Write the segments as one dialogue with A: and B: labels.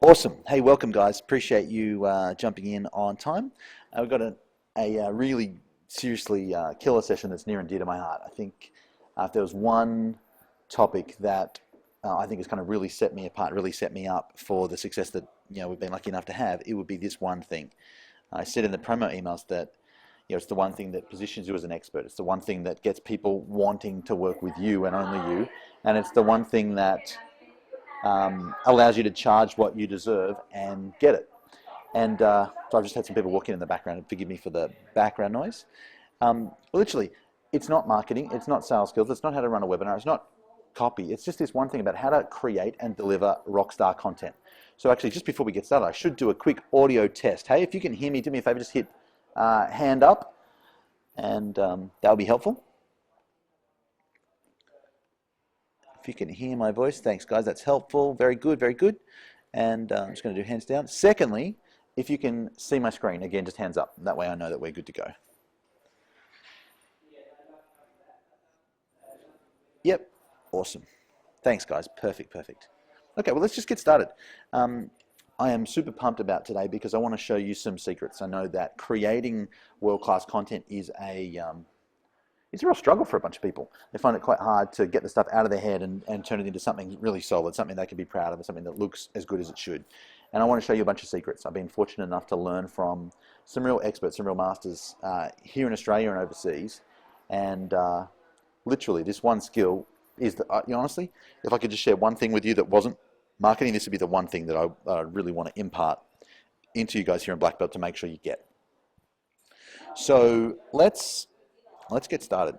A: Awesome. Hey, welcome, guys. Appreciate you jumping in on time. We've got a really seriously killer session that's near and dear to my heart. I think if there was one topic that I think has kind of really set me apart, really set me up for the success that we've been lucky enough to have, it would be this one thing. I said in the promo emails that it's the one thing that positions you as an expert. It's the one thing that gets people wanting to work with you and only you, and it's the one thing that allows you to charge what you deserve and get it. And so I've just had some people walking in the background, and forgive me for the background noise. Literally, it's not marketing, it's not sales skills, it's not how to run a webinar, it's not copy. It's just this one thing about how to create and deliver rockstar content. So actually, just before we get started, I should do a quick audio test. Hey, if you can hear me, do me a favor, just hit hand up, and that'll be helpful. If you can hear my voice, thanks guys, that's helpful. Very good, very good. And I'm just going to do hands down. Secondly, if you can see my screen, again, just hands up. That way I know that we're good to go. Yep, awesome. Thanks guys, perfect, perfect. Okay, well let's just get started. I am super pumped about today because I want to show you some secrets. I know that creating world-class content is it's a real struggle for a bunch of people. They find it quite hard to get the stuff out of their head and turn it into something really solid, something they can be proud of, and something that looks as good as it should. And I want to show you a bunch of secrets. I've been fortunate enough to learn from some real experts, some real masters here in Australia and overseas. And literally, this one skill is, honestly, if I could just share one thing with you that wasn't marketing, this would be the one thing that I really want to impart into you guys here in Black Belt to make sure you get. So let's get started.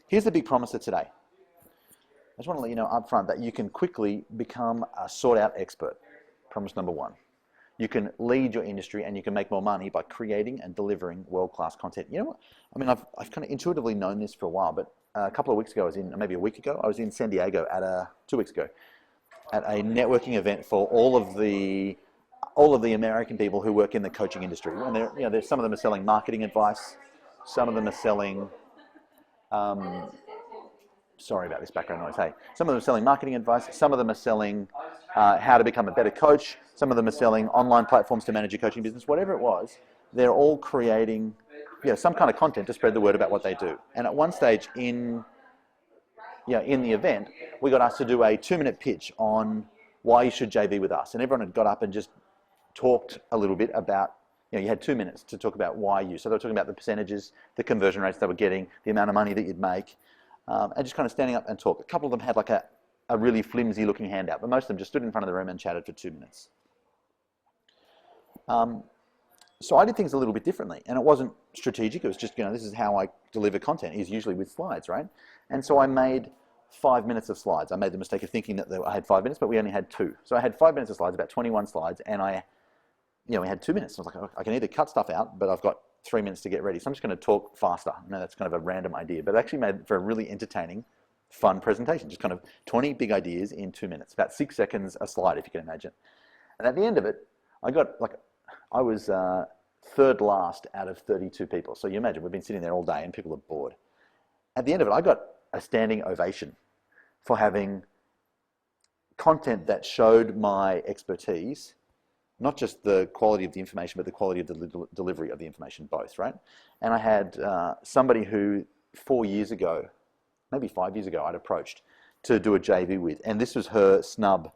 A: Here's the big promise of today. I just want to let you know up front that you can quickly become a sought-out expert. Promise number one. You can lead your industry and you can make more money by creating and delivering world-class content. You know what? I mean, I've kind of intuitively known this for a while, but a couple of weeks ago, maybe a week ago, I was in San Diego 2 weeks ago, at a networking event for all of the American people who work in the coaching industry. And some of them are selling marketing advice, some of them are selling, sorry about this background noise, hey. Some of them are selling marketing advice, some of them are selling how to become a better coach, some of them are selling online platforms to manage your coaching business, whatever it was, they're all creating some kind of content to spread the word about what they do. And at one stage in the event, we got asked to do a 2-minute pitch on why you should JV with us. And everyone had got up and just talked a little bit about, you had 2 minutes to talk about why you. So they were talking about the percentages, the conversion rates they were getting, the amount of money that you'd make, and just kind of standing up and talk. A couple of them had like a really flimsy looking handout, but most of them just stood in front of the room and chatted for 2 minutes. So I did things a little bit differently, and it wasn't strategic. It was just, this is how I deliver content, is usually with slides, right? And so I made 5 minutes of slides. I made the mistake of thinking that I had 5 minutes, but we only had 2. So I had 5 minutes of slides, about 21 slides, and we had 2 minutes. So I was like, I can either cut stuff out, but I've got 3 minutes to get ready. So I'm just going to talk faster. I know that's kind of a random idea, but it actually made for a really entertaining, fun presentation. Just kind of 20 big ideas in 2 minutes, about 6 seconds a slide, if you can imagine. And at the end of it, I was third last out of 32 people. So you imagine, we've been sitting there all day and people are bored. At the end of it, I got a standing ovation for having content that showed my expertise, not just the quality of the information, but the quality of the delivery of the information, both, right? And I had somebody who 4 years ago, maybe 5 years ago, I'd approached to do a JV with, and this was her snub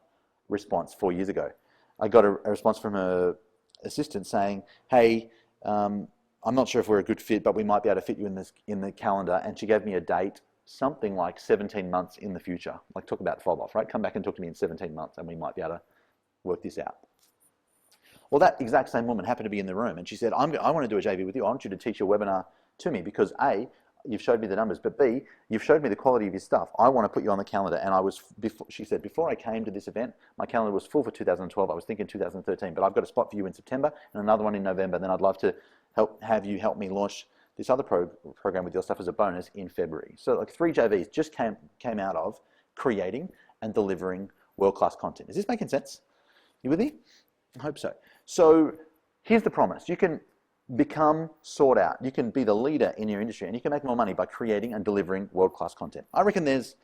A: response 4 years ago. I got a response from her assistant saying, hey, I'm not sure if we're a good fit, but we might be able to fit you in the calendar. And she gave me a date, something like 17 months in the future. Like, talk about fob off, right? Come back and talk to me in 17 months and we might be able to work this out. Well, that exact same woman happened to be in the room, and she said, I want to do a JV with you. I want you to teach your webinar to me because A, you've showed me the numbers, but B, you've showed me the quality of your stuff. I want to put you on the calendar. And she said, before I came to this event, my calendar was full for 2012. I was thinking 2013, but I've got a spot for you in September and another one in November. Then I'd love to have you help me launch this other program with your stuff as a bonus in February. So like 3 JVs just came out of creating and delivering world-class content. Is this making sense? You with me? I hope so. So here's the promise. You can become sought out. You can be the leader in your industry, and you can make more money by creating and delivering world-class content. I reckon there's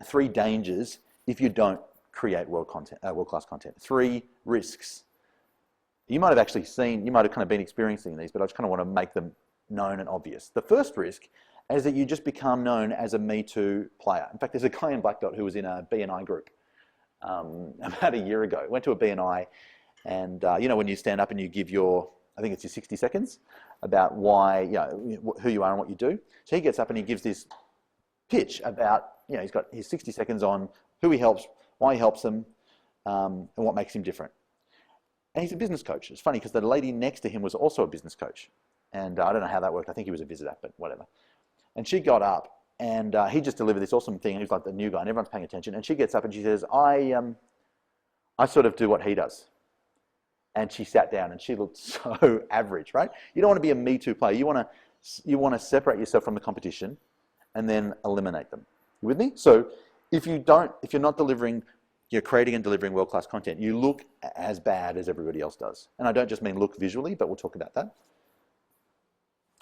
A: 3 dangers if you don't create world-class content. 3 risks. You might have actually seen, you might have kind of been experiencing these, but I just kind of want to make them known and obvious. The first risk is that you just become known as a Me Too player. In fact, there's a guy in Black Dot who was in a BNI group about a year ago. Went to a BNI, and you know when you stand up and you give your, I think it's your 60 seconds about why, you know, who you are and what you do. So he gets up and he gives this pitch about, you know, he's got his 60 seconds on who he helps, why he helps them, and what makes him different. And he's a business coach. It's funny because the lady next to him was also a business coach. And I don't know how that worked. I think he was a visitor, but whatever. And she got up and he just delivered this awesome thing. He was like the new guy and everyone's paying attention. And she gets up and she says, I sort of do what he does. And she sat down and she looked so average, right? You don't want to be a Me Too player. You want to separate yourself from the competition and then eliminate them. You with me? So if you're not delivering, you're creating and delivering world-class content, you look as bad as everybody else does. And I don't just mean look visually, but we'll talk about that.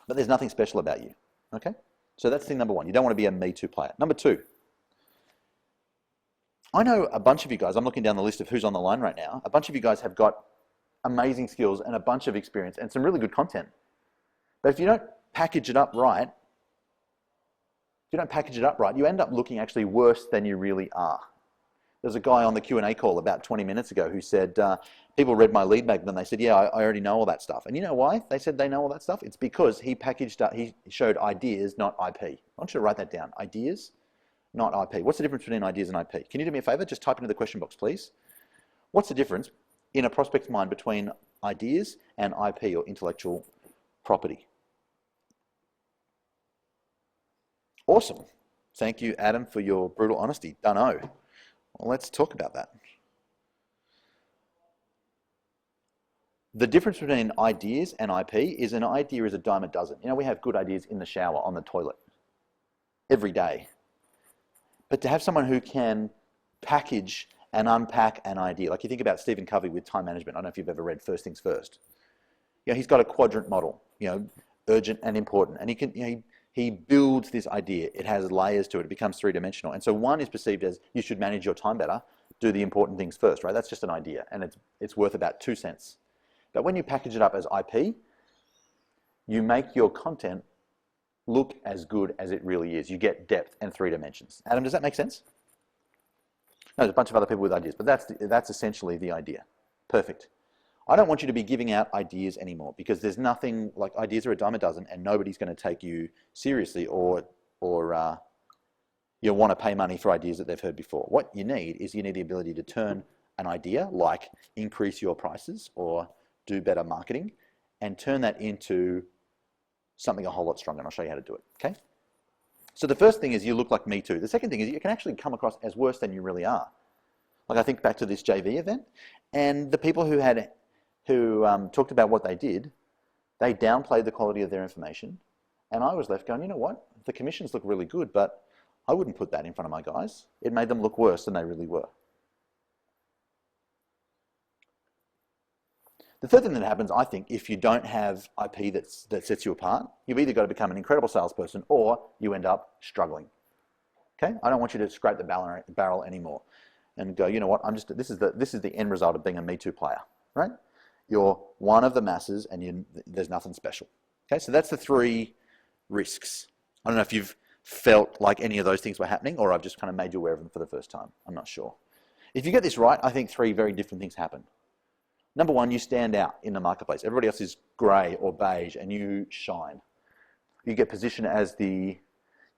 A: But there's nothing special about you, okay? So that's thing number 1. You don't want to be a Me Too player. Number 2, I know a bunch of you guys, I'm looking down the list of who's on the line right now, a bunch of you guys have got amazing skills and a bunch of experience and some really good content. But if you don't package it up right, you end up looking actually worse than you really are. There's a guy on the Q&A call about 20 minutes ago who said, people read my lead magnet and they said, yeah, I already know all that stuff. And you know why they said they know all that stuff? It's because he packaged up, he showed ideas, not IP. I want you to write that down. Ideas, not IP. What's the difference between ideas and IP? Can you do me a favor? Just type into the question box, please. What's the difference in a prospect's mind between ideas and IP, or intellectual property? Awesome. Thank you, Adam, for your brutal honesty. Dunno. Well, let's talk about that. The difference between ideas and IP is an idea is a dime a dozen. You know, we have good ideas in the shower, on the toilet, every day. But to have someone who can package and unpack an idea, like you think about Stephen Covey with time management. I don't know if you've ever read First Things First. You know, he's got a quadrant model, you know, urgent and important. And he can, you know, he builds this idea. It has layers to it. It becomes 3-dimensional. And so one is perceived as you should manage your time better, do the important things first, right? That's just an idea. And it's worth about 2 cents. But when you package it up as IP, you make your content look as good as it really is. You get depth and 3 dimensions. Adam, does that make sense? No, there's a bunch of other people with ideas, but that's essentially the idea. Perfect. I don't want you to be giving out ideas anymore because there's nothing, like ideas are a dime a dozen and nobody's going to take you seriously or you'll want to pay money for ideas that they've heard before. What you need is you need the ability to turn an idea, like increase your prices or do better marketing, and turn that into something a whole lot stronger. And I'll show you how to do it, okay? So the first thing is you look like Me Too. The second thing is you can actually come across as worse than you really are. Like I think back to this JV event, and the people who talked about what they did, they downplayed the quality of their information, and I was left going, you know what? The commissions look really good, but I wouldn't put that in front of my guys. It made them look worse than they really were. The third thing that happens, I think, if you don't have IP that sets you apart, you've either got to become an incredible salesperson or you end up struggling. Okay? I don't want you to scrape the barrel anymore and go, you know what? This is the end result of being a Me Too player, right? You're one of the masses and there's nothing special. Okay? So that's the 3 risks. I don't know if you've felt like any of those things were happening or I've just kind of made you aware of them for the first time. I'm not sure. If you get this right, I think 3 very different things happen. Number 1, you stand out in the marketplace. Everybody else is grey or beige, and you shine. You get positioned as the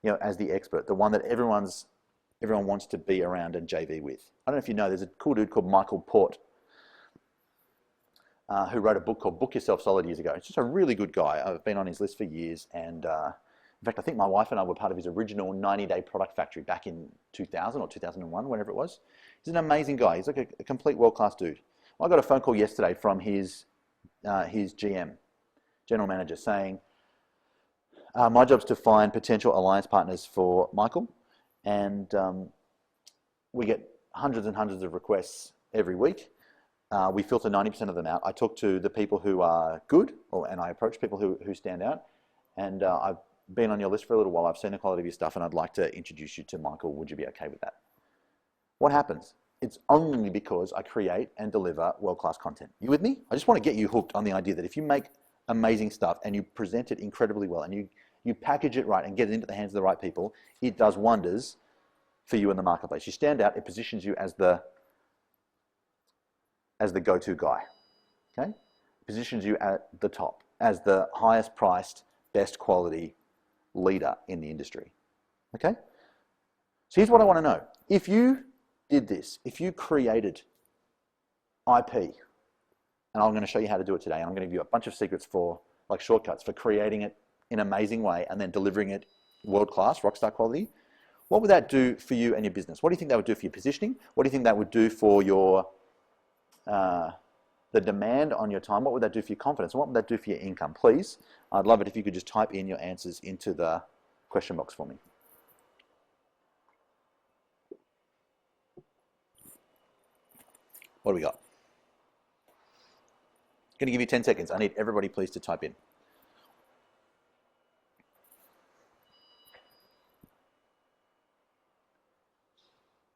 A: expert, the one that everyone wants to be around and JV with. I don't know if you know, there's a cool dude called Michael Port who wrote a book called Book Yourself Solid years ago. It's just a really good guy. I've been on his list for years, and in fact, I think my wife and I were part of his original 90-day product factory back in 2000 or 2001, whenever it was. He's an amazing guy. He's like a complete world-class dude. I got a phone call yesterday from his GM, general manager, saying, my job's to find potential alliance partners for Michael, and we get hundreds and hundreds of requests every week. We filter 90% of them out. I talk to the people who are good, and I approach people who stand out, and I've been on your list for a little while. I've seen the quality of your stuff, and I'd like to introduce you to Michael. Would you be okay with that? What happens? it's only because I create and deliver world-class content. You with me? I just want to get you hooked on the idea that if you make amazing stuff and you present it incredibly well and you package it right and get it into the hands of the right people, it does wonders for you in the marketplace. You stand out, it positions you as the go-to guy, okay? It positions you at the top as the highest priced, best quality leader in the industry, okay? So here's what I want to know. If you did this, if you created IP, and I'm going to show you how to do it today, and I'm going to give you a bunch of secrets for, like shortcuts, for creating it in an amazing way and then delivering it world-class, rockstar quality, what would that do for you and your business? What do you think that would do for your positioning? What do you think that would do for your the demand on your time? What would that do for your confidence? And what would that do for your income? Please, I'd love it if you could just type in your answers into the question box for me. What do we got? Going to give you 10 seconds. I need everybody please to type in.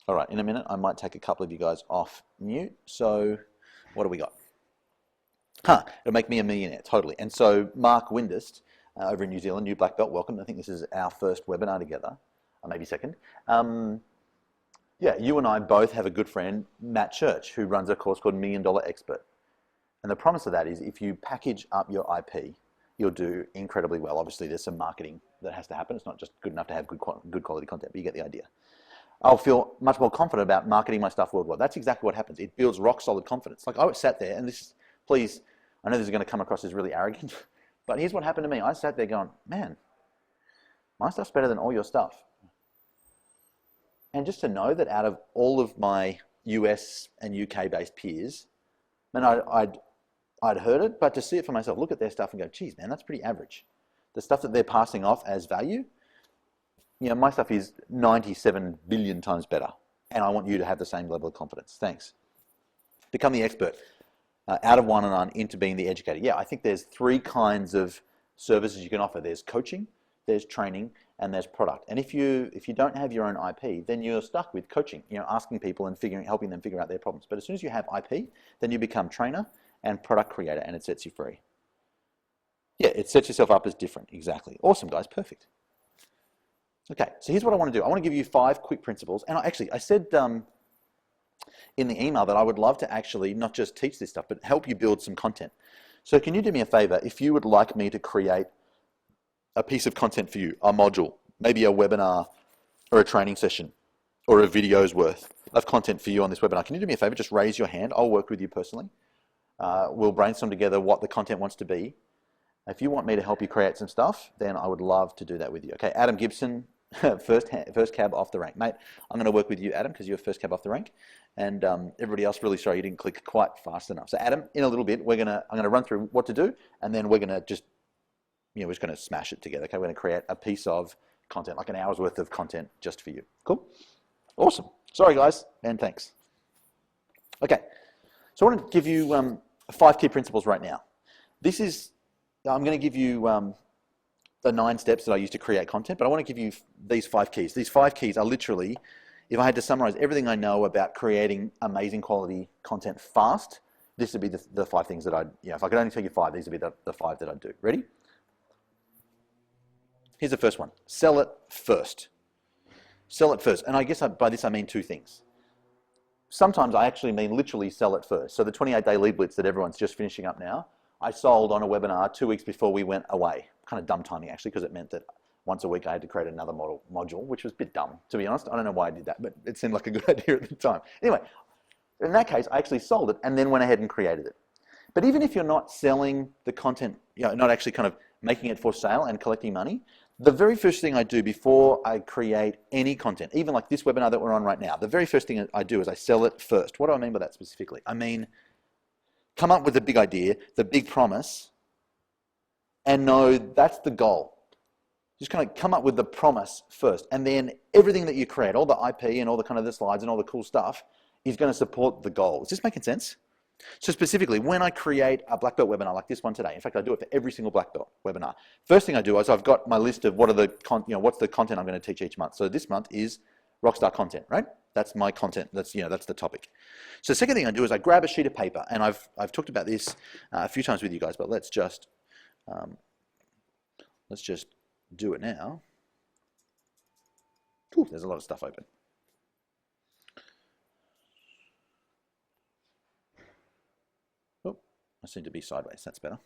A: All right, in a minute, I might take a couple of you guys off mute. So what do we got? It'll make me a millionaire, totally. And so Mark Windist, over in New Zealand, new black belt, welcome. I think this is our first webinar together, or maybe second. Yeah, you and I both have a good friend, Matt Church, who runs a course called $1 Million Expert. And the promise of that is if you package up your IP, you'll do incredibly well. Obviously, there's some marketing that has to happen. It's not just good enough to have good quality content, but you get the idea. I'll feel much more confident about marketing my stuff worldwide. That's exactly what happens. It builds rock solid confidence. Like I sat there, and this, please, I know this is going to come across as really arrogant, but here's what happened to me. I sat there going, man, my stuff's better than all your stuff. And just to know that out of all of my US and UK based peers, man, I'd heard it, but to see it for myself, look at their stuff and go, geez, man, that's pretty average. The stuff that they're passing off as value, you know, my stuff is 97 billion times better, and I want you to have the same level of confidence. Thanks. Become the expert. Out of one and on into being the educator. Yeah, I think there's 3 kinds of services you can offer. There's coaching, there's training, and there's product. And if you don't have your own IP, then you're stuck with coaching, you know, asking people and helping them figure out their problems. But as soon as you have IP, then you become trainer and product creator, and it sets you free. Yeah, it sets yourself up as different. Exactly. Awesome, guys. Perfect. Okay, so here's what I want to do. I want to give you 5 quick principles. And I said in the email that I would love to actually not just teach this stuff, but help you build some content. So can you do me a favor? If you would like me to create a piece of content for you, a module, maybe a webinar or a training session or a video's worth of content for you on this webinar, can you do me a favor? Just raise your hand. I'll work with you personally. We'll brainstorm together what the content wants to be. If you want me to help you create some stuff, then I would love to do that with you. Okay, Adam Gibson, first cab off the rank. Mate, I'm going to work with you, Adam, because you're first cab off the rank. And everybody else, really sorry you didn't click quite fast enough. So Adam, in a little bit, I'm going to run through what to do, and then we're going to just, we're just going to smash it together. Okay, we're going to create a piece of content, like an hour's worth of content just for you. Cool? Awesome. Sorry, guys, and thanks. Okay, so I want to give you 5 key principles right now. I'm going to give you the 9 steps that I use to create content, but I want to give you these 5 keys. These 5 keys are literally, if I had to summarize everything I know about creating amazing quality content fast, this would be the 5 things that if I could only tell you 5, these would be the 5 that I'd do. Ready? Here's the first one. Sell it first. Sell it first. And I guess by this I mean 2 things. Sometimes I actually mean literally sell it first. So the 28-day lead blitz that everyone's just finishing up now, I sold on a webinar 2 weeks before we went away. Kind of dumb timing actually, because it meant that once a week I had to create another module, which was a bit dumb, to be honest. I don't know why I did that, but it seemed like a good idea at the time. Anyway, in that case, I actually sold it and then went ahead and created it. But even if you're not selling the content, not actually kind of making it for sale and collecting money, the very first thing I do before I create any content, even like this webinar that we're on right now, the very first thing I do is I sell it first. What do I mean by that specifically? I mean, come up with the big idea, the big promise, and know that's the goal. Just kind of come up with the promise first, and then everything that you create, all the IP and all the kind of the slides and all the cool stuff is going to support the goal. Is this making sense? So specifically, when I create a black belt webinar like this one today, in fact, I do it for every single black belt webinar. First thing I do is I've got my list of what's the content I'm going to teach each month. So this month is rockstar content, right? That's my content. That's that's the topic. So the second thing I do is I grab a sheet of paper, and I've talked about this a few times with you guys, but let's just do it now. Ooh, there's a lot of stuff open. Oh, I seem to be sideways. That's better.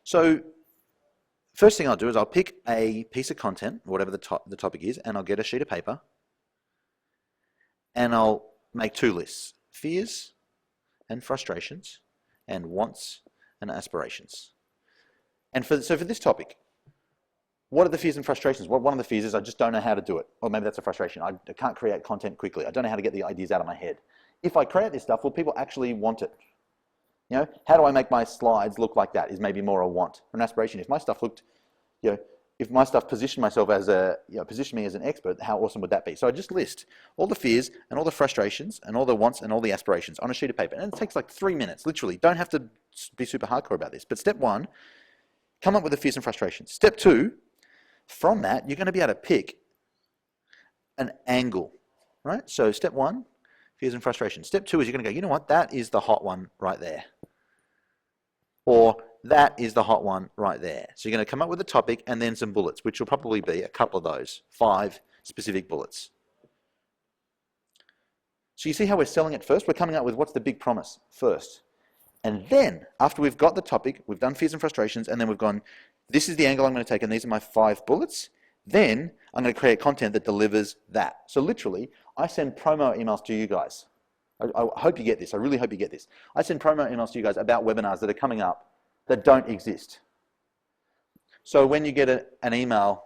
A: So first thing I'll do is I'll pick a piece of content, whatever the topic is, and I'll get a sheet of paper, and I'll make two lists: fears and frustrations, and wants and aspirations. And for this topic, what are the fears and frustrations? Well, one of the fears is I just don't know how to do it. Or maybe that's a frustration. I can't create content quickly. I don't know how to get the ideas out of my head. If I create this stuff, will people actually want it? How do I make my slides look like that is maybe more a want or an aspiration. If my stuff looked, if my stuff positioned myself as positioned me as an expert, how awesome would that be? So I just list all the fears and all the frustrations and all the wants and all the aspirations on a sheet of paper. And it takes like 3 minutes, literally. Don't have to be super hardcore about this. But step one, come up with the fears and frustrations. Step two, from that, you're going to be able to pick an angle, right? So step one, fears and frustrations. Step two is you're going to go, you know what, that is the hot one right there. Or that is the hot one right there. So you're going to come up with a topic and then some bullets, which will probably be a couple of those, 5 specific bullets. So you see how we're selling it first? We're coming up with what's the big promise first. And then, after we've got the topic, we've done fears and frustrations, and then we've gone, this is the angle I'm going to take, and these are my 5 bullets. Then, I'm going to create content that delivers that. So literally, I send promo emails to you guys. I hope you get this. I really hope you get this. I send promo emails to you guys about webinars that are coming up that don't exist. So when you get an email,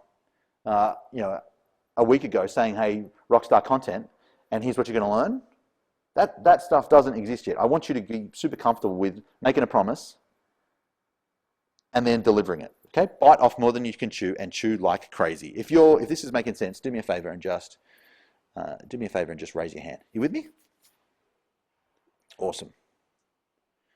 A: a week ago saying, hey, rockstar content, and here's what you're going to learn, that stuff doesn't exist yet. I want you to be super comfortable with making a promise and then delivering it. Okay, bite off more than you can chew and chew like crazy. If this is making sense, do me a favor and just raise your hand. You with me? Awesome.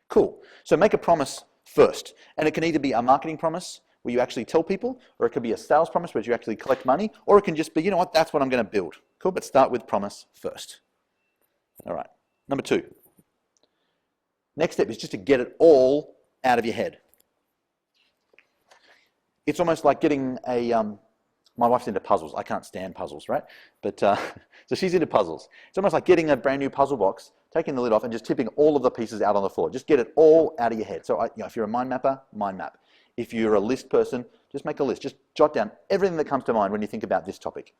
A: Cool. So make a promise first, and it can either be a marketing promise where you actually tell people, or it could be a sales promise where you actually collect money, or it can just be, you know what, that's what I'm going to build. Cool, but start with promise first. All right. Number 2. Next step is just to get it all out of your head. It's almost like getting my wife's into puzzles. I can't stand puzzles, right? But so she's into puzzles. It's almost like getting a brand new puzzle box, taking the lid off, and just tipping all of the pieces out on the floor. Just get it all out of your head. So if you're a mind mapper, mind map. If you're a list person, just make a list. Just jot down everything that comes to mind when you think about this topic.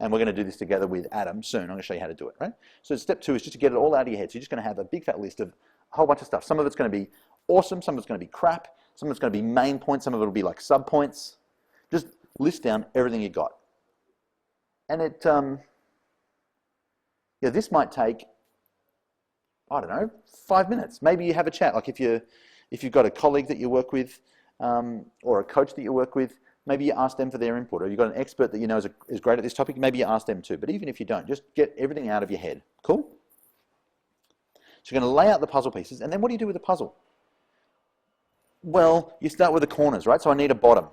A: And we're going to do this together with Adam soon. I'm going to show you how to do it, right? So step 2 is just to get it all out of your head. So you're just going to have a big fat list of a whole bunch of stuff. Some of it's going to be awesome. Some of it's going to be crap. Some of it's going to be main points. Some of it will be like sub points. Just list down everything you got. And this might take, I don't know, 5 minutes. Maybe you have a chat. Like if you've got a colleague that you work with, or a coach that you work with, maybe you ask them for their input. Or you've got an expert that you know is great at this topic, maybe you ask them too. But even if you don't, just get everything out of your head. Cool? So you're going to lay out the puzzle pieces, and then what do you do with the puzzle? Well, you start with the corners, right? So I need a bottom.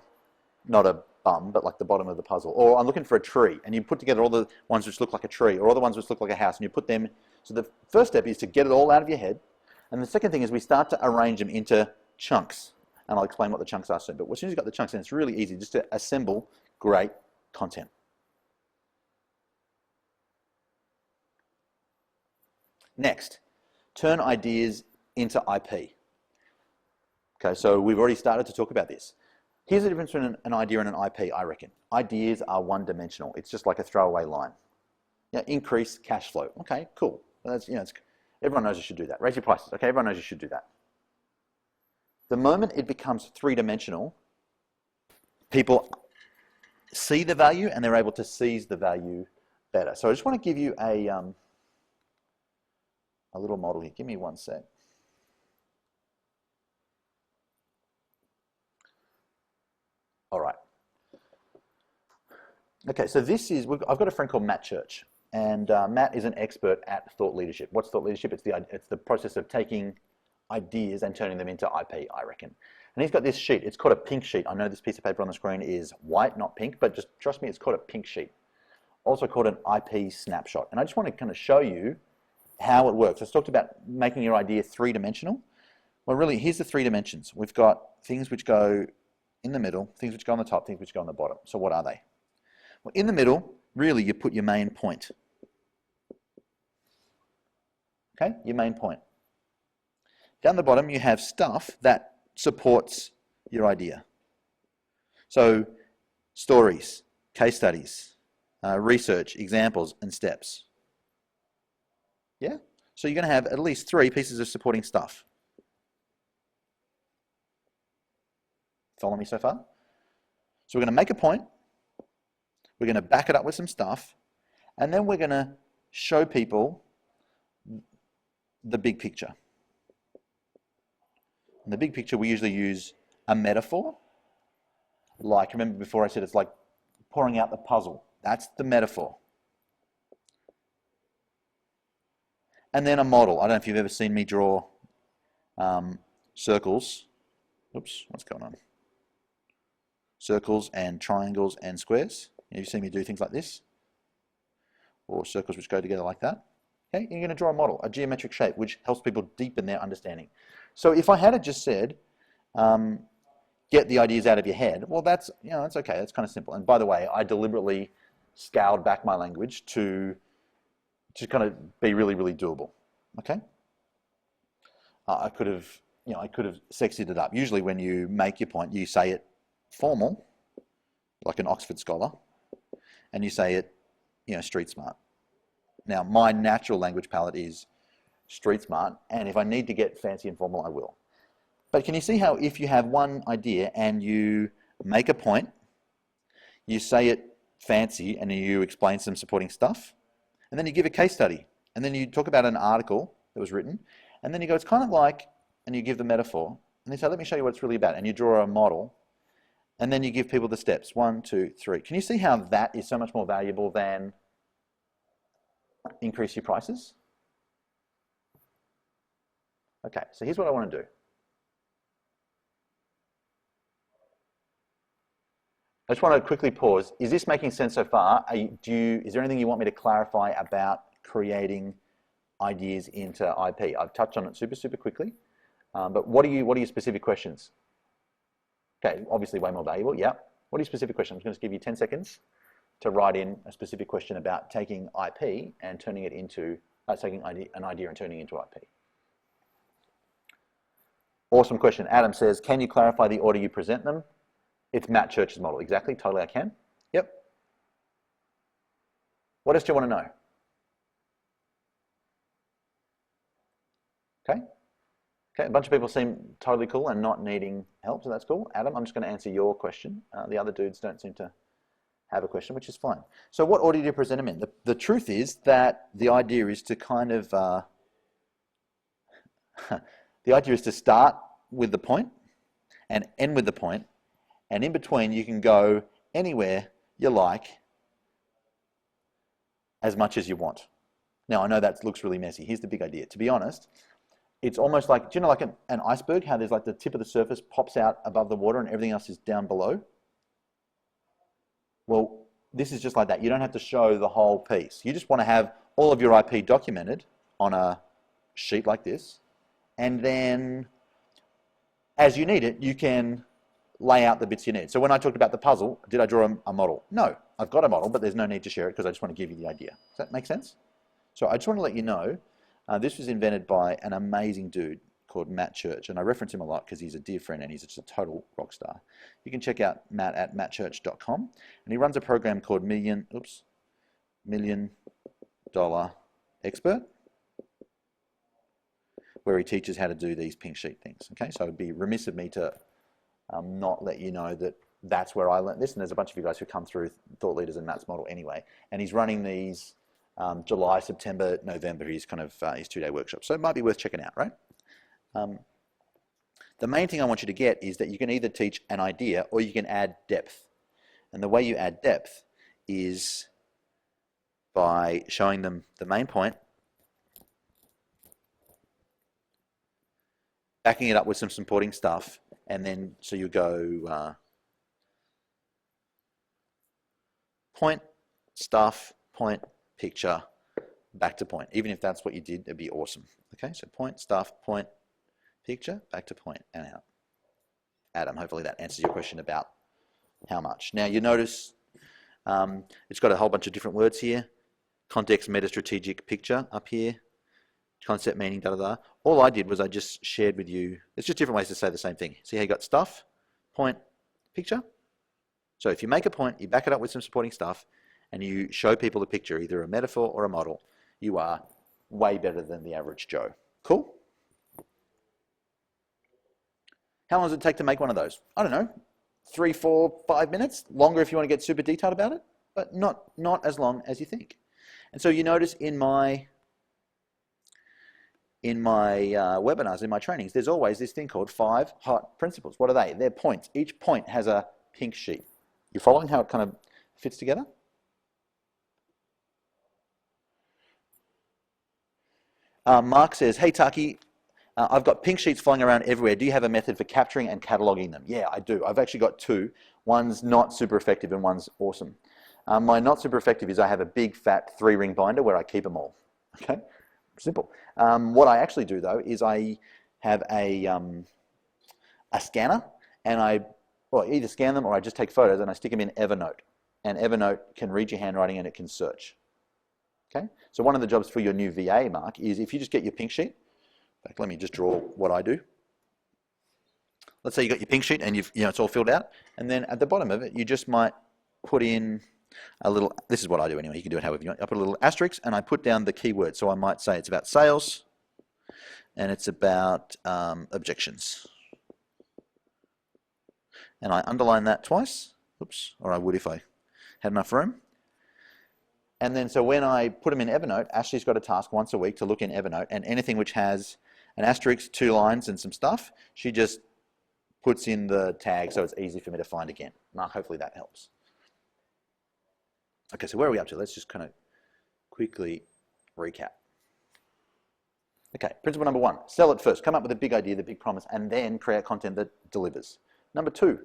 A: Not a bum, but like the bottom of the puzzle. Or I'm looking for a tree, and you put together all the ones which look like a tree, or all the ones which look like a house, and you put them. So the first step is to get it all out of your head. And the second thing is we start to arrange them into chunks. And I'll explain what the chunks are soon. But as soon as you've got the chunks in, it's really easy just to assemble great content. Next, turn ideas into IP. Okay, so we've already started to talk about this. Here's the difference between an idea and an IP, I reckon. Ideas are one-dimensional. It's just like a throwaway line. Increase cash flow. Okay, cool. Well, that's, everyone knows you should do that. Raise your prices. Okay, everyone knows you should do that. The moment it becomes three-dimensional, people see the value and they're able to seize the value better. So I just want to give you a little model here. Give me one sec. All right. Okay, so this is, I've got a friend called Matt Church, and Matt is an expert at thought leadership. What's thought leadership? It's the process of taking ideas and turning them into IP, I reckon. And he's got this sheet. It's called a pink sheet. I know this piece of paper on the screen is white, not pink, but just trust me, it's called a pink sheet also called an IP snapshot. And I just want to kind of show you how it works. I talked about making your idea three-dimensional. Well, really, here's the three dimensions. We've got things which go in the middle, things which go on the top, things which go on the bottom. So what are they? Well, in the middle, really, you put your main point. Okay, your main point. Down the bottom, you have stuff that supports your idea. So stories, case studies, research, examples, and steps. Yeah? So you're going to have at least 3 pieces of supporting stuff. Follow me so far? So we're going to make a point, we're going to back it up with some stuff, and then we're going to show people the big picture. In the big picture, we usually use a metaphor. Like, remember before I said it's like pouring out the puzzle. That's the metaphor. And then a model. I don't know if you've ever seen me draw circles. Oops, what's going on? Circles and triangles and squares. You've seen me do things like this. Or circles which go together like that. Okay, you're going to draw a model, a geometric shape, which helps people deepen their understanding. So if I had just said, get the ideas out of your head, well, that's okay. That's kind of simple. And by the way, I deliberately scaled back my language to kind of be really, really doable. Okay. I could have sexied it up. Usually, when you make your point, you say it formal, like an Oxford scholar, and you say it, street smart. Now, my natural language palette is street smart, and if I need to get fancy and formal, I will. But can you see how if you have one idea and you make a point, you say it fancy and you explain some supporting stuff, and then you give a case study, and then you talk about an article that was written, and then you go, it's kind of like, and you give the metaphor, and they say, let me show you what it's really about, and you draw a model, and then you give people the steps, 1, 2, 3. Can you see how that is so much more valuable than increase your prices? Okay, so here's what I want to do. I just want to quickly pause. Is this making sense so far? Is there anything you want me to clarify about creating ideas into IP? I've touched on it super, super quickly, but what are your specific questions? Okay, obviously way more valuable, yeah. What are your specific questions? I'm going to give you 10 seconds to write in a specific question about taking IP and turning it into, taking an idea and turning it into IP. Awesome question. Adam says, can you clarify the order you present them? It's Matt Church's model. Exactly, totally I can. Yep. What else do you want to know? Okay. Okay, a bunch of people seem totally cool and not needing help, so that's cool. Adam, I'm just going to answer your question. The other dudes don't seem to have a question, which is fine. So what order do you present them in? The truth is that the idea is to kind of, the idea is to start with the point and end with the point, and in between you can go anywhere you like as much as you want. Now I know that looks really messy. Here's the big idea. To be honest, it's almost like, do you know like an iceberg, how there's like the tip of the surface pops out above the water and everything else is down below? Well, this is just like that. You don't have to show the whole piece. You just want to have all of your IP documented on a sheet like this, and then as you need it, you can lay out the bits you need. So when I talked about the puzzle, did I draw a model? No, I've got a model, but there's no need to share it because I just want to give you the idea. Does that make sense? So I just want to let you know, this was invented by an amazing dude called Matt Church, and I reference him a lot because he's a dear friend and he's just a total rock star. You can check out Matt at mattchurch.com, and he runs a program called $1 Million Expert, where he teaches how to do these pink sheet things. Okay, so it'd be remiss of me to not let you know that that's where I learned this, and there's a bunch of you guys who come through Thought Leaders and Matt's model anyway, and he's running these July, September, November, he's kind of his 2-day workshop, so it might be worth checking out, right? The main thing I want you to get is that you can either teach an idea or you can add depth, and the way you add depth is by showing them the main point, backing it up with some supporting stuff, and then so you go point, stuff, point, picture, back to point. Even if that's what you did, it'd be awesome. Okay, so point, stuff, point, picture, back to point, and out. Adam, hopefully that answers your question about how much. Now you notice it's got a whole bunch of different words here. Context, meta, strategic, picture up here. Concept, meaning, da-da-da. All I did was I just shared with you, it's just different ways to say the same thing. See how you got stuff, point, picture? So if you make a point, you back it up with some supporting stuff, and you show people a picture, either a metaphor or a model, you are way better than the average Joe. Cool? How long does it take to make one of those? I don't know, 3, 4, 5 minutes. Longer if you want to get super detailed about it, but not as long as you think. And so you notice in my webinars, in my trainings, there's always this thing called 5 hot principles. What are they? They're points. Each point has a pink sheet. You following how it kind of fits together? Mark says, hey Taki, I've got pink sheets flying around everywhere. Do you have a method for capturing and cataloging them? Yeah, I do. I've actually got 2. One's not super effective and one's awesome. My not super effective is I have a big fat 3-ring binder where I keep them all. Okay, simple. What I actually do though is I have a scanner, and I either scan them or I just take photos and I stick them in Evernote. And Evernote can read your handwriting and it can search. Okay, so one of the jobs for your new VA, Mark, is if you just get your pink sheet. In fact, let me just draw what I do. Let's say you got your pink sheet and it's all filled out, and then at the bottom of it, you just might put in a little. This is what I do anyway. You can do it however you want. I put a little asterisk and I put down the keyword. So I might say it's about sales, and it's about objections, and I underline that twice. Oops, or I would if I had enough room. And then so when I put them in Evernote, Ashley's got a task once a week to look in Evernote, and anything which has an asterisk, 2 lines and some stuff, she just puts in the tag so it's easy for me to find again. Mark, hopefully that helps. Okay, so where are we up to? Let's just kind of quickly recap. Okay, principle number 1, sell it first. Come up with a big idea, the big promise, and then create content that delivers. Number 2,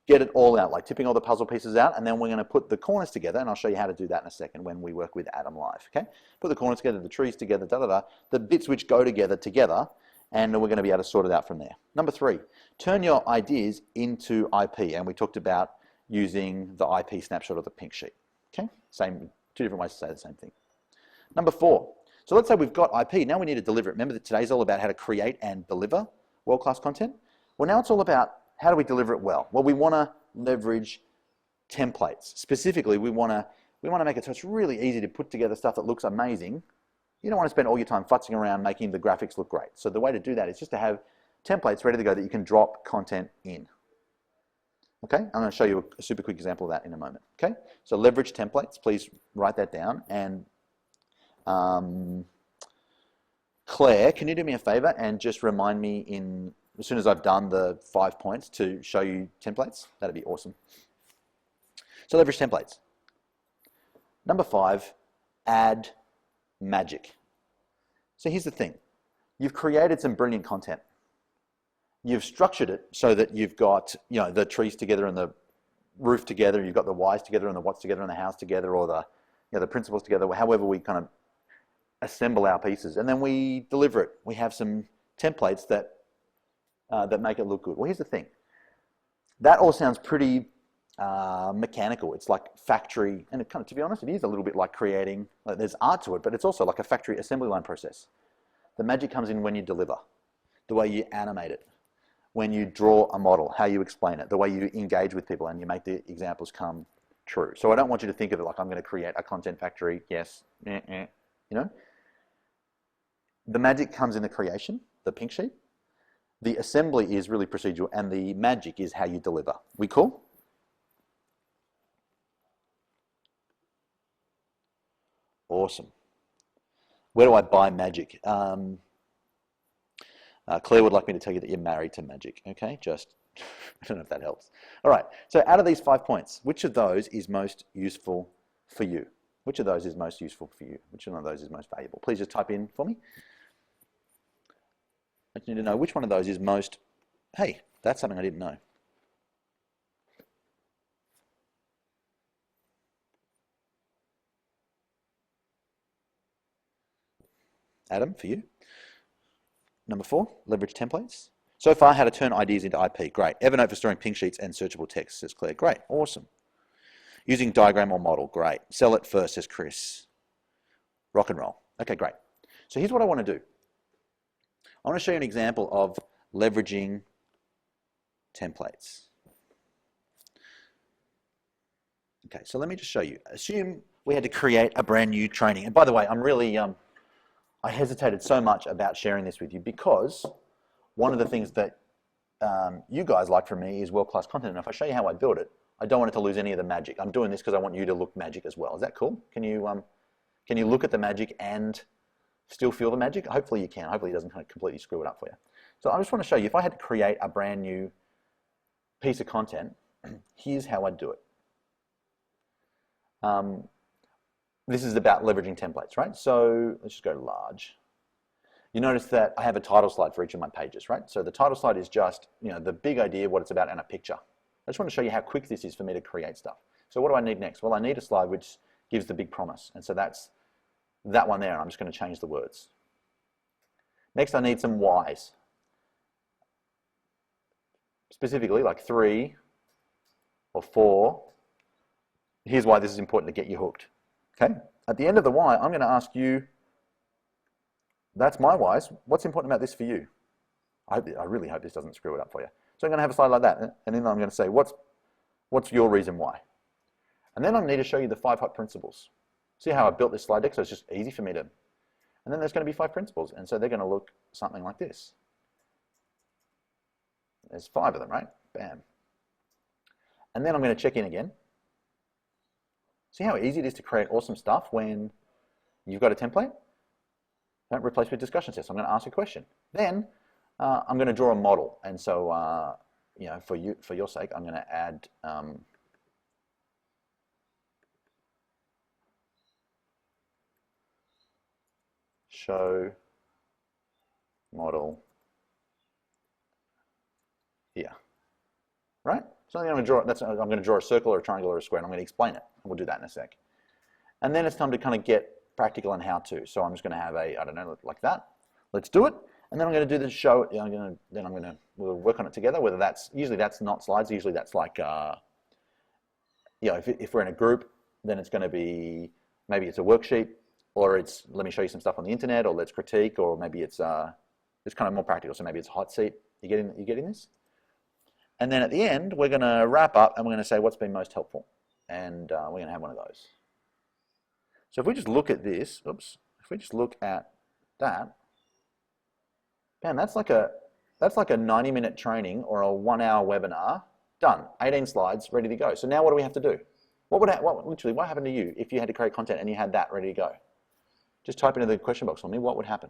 A: get it all out, like tipping all the puzzle pieces out, and then we're going to put the corners together, and I'll show you how to do that in a second when we work with Adam live, okay? Put the corners together, the trees together, the bits which go together, and we're going to be able to sort it out from there. Number 3, turn your ideas into IP, and we talked about using the IP snapshot of the pink sheet, okay? Same, 2 different ways to say the same thing. Number 4, so let's say we've got IP, now we need to deliver it. Remember that today's all about how to create and deliver world-class content? Well, now it's all about how do we deliver it well? Well, we want to leverage templates. Specifically, we want to make it so it's really easy to put together stuff that looks amazing. You don't want to spend all your time futzing around making the graphics look great. So the way to do that is just to have templates ready to go that you can drop content in. Okay, I'm going to show you a super quick example of that in a moment. Okay, so leverage templates. Please write that down. And Claire, can you do me a favor and just remind me as soon as I've done the 5 points to show you templates? That'd be awesome. So leverage templates. Number 5, add magic. So here's the thing. You've created some brilliant content. You've structured it so that you've got the trees together and the roof together, you've got the whys together and the whats together and the hows together, or the principles together, however we kind of assemble our pieces. And then we deliver it. We have some templates that make it look good. Well, here's the thing. That all sounds pretty mechanical. It's like factory, and it kind of, to be honest, it is a little bit like creating, there's art to it, but it's also like a factory assembly line process. The magic comes in when you deliver, the way you animate it, when you draw a model, how you explain it, the way you engage with people and you make the examples come true. So I don't want you to think of it like I'm going to create a content factory, yes, The magic comes in the creation, the pink sheet. The assembly is really procedural, and the magic is how you deliver. We cool? Awesome. Where do I buy magic? Claire would like me to tell you that you're married to magic, okay? Just, I don't know if that helps. All right, so out of these 5 points, which of those is most useful for you? Which of those is most useful for you? Which one of those is most valuable? Please just type in for me. I just need to know which one of those is most, hey, that's something I didn't know. Adam, for you. Number 4, leverage templates. So far, how to turn ideas into IP. Great. Evernote for storing pink sheets and searchable text, says Claire. Great. Awesome. Using diagram or model. Great. Sell it first, says Chris. Rock and roll. Okay, great. So here's what I want to do. I want to show you an example of leveraging templates. Okay, so let me just show you. Assume we had to create a brand new training. And by the way, I'm really, I hesitated so much about sharing this with you because one of the things that you guys like from me is world-class content. And if I show you how I build it, I don't want it to lose any of the magic. I'm doing this because I want you to look magic as well. Is that cool? Can you look at the magic and still feel the magic? Hopefully you can. Hopefully it doesn't kind of completely screw it up for you. So I just want to show you, if I had to create a brand new piece of content, here's how I'd do it. This is about leveraging templates, right? So let's just go to large. You notice that I have a title slide for each of my pages, right? So the title slide is just, the big idea, what it's about, and a picture. I just want to show you how quick this is for me to create stuff. So what do I need next? Well, I need a slide which gives the big promise. And so that's that one there, and I'm just going to change the words. Next, I need some whys. Specifically, like 3 or 4. Here's why this is important to get you hooked. Okay? At the end of the why, I'm going to ask you, that's my whys. What's important about this for you? I really hope this doesn't screw it up for you. So I'm going to have a slide like that, and then I'm going to say, what's your reason why? And then I need to show you the 5 hot principles. See how I built this slide deck so it's just easy for me to... And then there's going to be 5 principles, and so they're going to look something like this. There's 5 of them, right? Bam. And then I'm going to check in again. See how easy it is to create awesome stuff when you've got a template? Don't replace with discussion sets. I'm going to ask a question. Then I'm going to draw a model, and so for your sake, I'm going to add show model here, right? So I'm going to draw a circle or a triangle or a square, and I'm going to explain it. We'll do that in a sec. And then it's time to kind of get practical and how to. So I'm just going to have like that. Let's do it. And then I'm going to do the show. We'll work on it together. Usually that's not slides. Usually that's like, if we're in a group, then it's going to be, maybe it's a worksheet, or it's, let me show you some stuff on the internet, or let's critique, or maybe it's kind of more practical. So maybe it's a hot seat. You getting this? And then at the end, we're going to wrap up and we're going to say what's been most helpful. And we're going to have one of those. So if we just look at this, if we just look at that, man, that's like a 90-minute training or a 1-hour webinar, done. 18 slides, ready to go. So now what do we have to do? What happened to you if you had to create content and you had that ready to go? Just type into the question box for me, what would happen?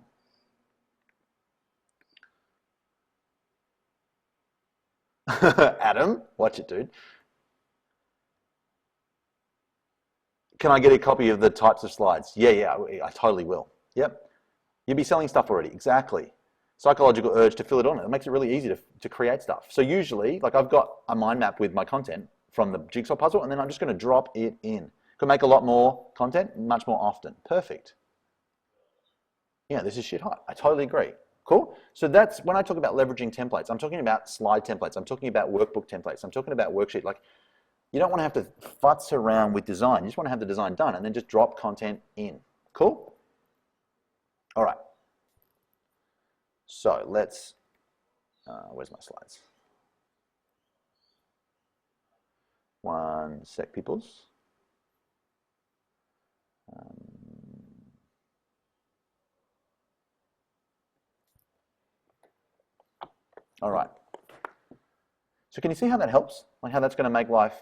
A: Adam, watch it, dude. Can I get a copy of the types of slides? Yeah, I totally will. Yep. You'll be selling stuff already, exactly. Psychological urge to fill it on. It makes it really easy to create stuff. So usually, like I've got a mind map with my content from the jigsaw puzzle, and then I'm just going to drop it in. Could make a lot more content much more often. Perfect. Yeah, this is shit hot. I totally agree. Cool. So that's when I talk about leveraging templates. I'm talking about slide templates. I'm talking about workbook templates. I'm talking about worksheet. Like, you don't want to have to futz around with design. You just want to have the design done and then just drop content in. Cool? All right. So let's, where's my slides? One sec, peoples. All right. So can you see how that helps? Like how that's going to make life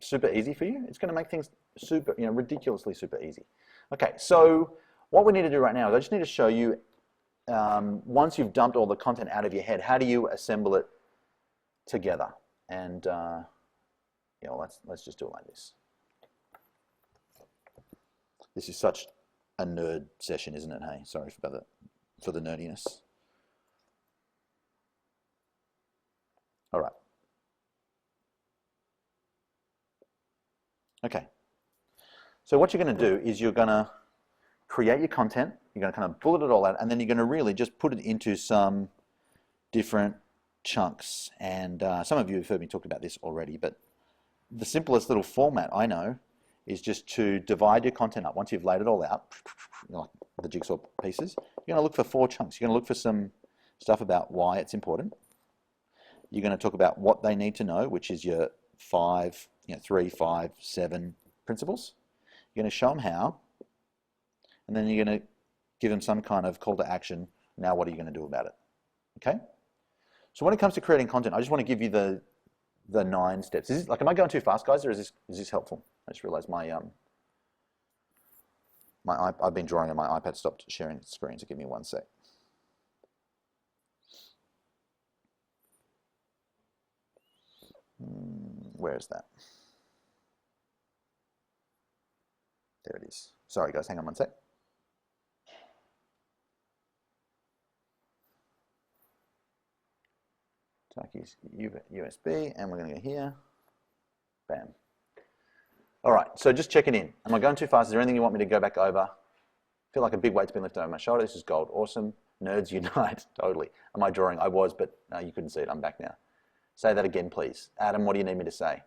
A: super easy for you? It's going to make things super, ridiculously super easy. Okay, so what we need to do right now is I just need to show you, once you've dumped all the content out of your head, how do you assemble it together? And let's just do it like this. This is such a nerd session, isn't it? Hey, sorry for the nerdiness. All right. Okay. So what you're going to do is you're going to create your content, you're going to kind of bullet it all out, and then you're going to really just put it into some different chunks. And some of you have heard me talk about this already, but the simplest little format I know is just to divide your content up. Once you've laid it all out, like the jigsaw pieces, you're going to look for 4 chunks. You're going to look for some stuff about why it's important. You're going to talk about what they need to know, which is your 3, 5, 7 principles. You're going to show them how, and then you're going to give them some kind of call to action. Now what are you going to do about it? Okay? So when it comes to creating content, I just want to give you the 9 steps. Is this, like, am I going too fast, guys, or is this helpful? I just realized I've been drawing and my iPad stopped sharing its screen, so give me 1 sec. Where is that? There it is. Sorry guys, hang on 1 sec. Like USB, and we're going to go here. Bam. All right, so just checking in. Am I going too fast? Is there anything you want me to go back over? I feel like a big weight's been lifted over my shoulder. This is gold. Awesome. Nerds unite. Totally. Am I drawing? I was, but you couldn't see it. I'm back now. Say that again, please. Adam, what do you need me to say?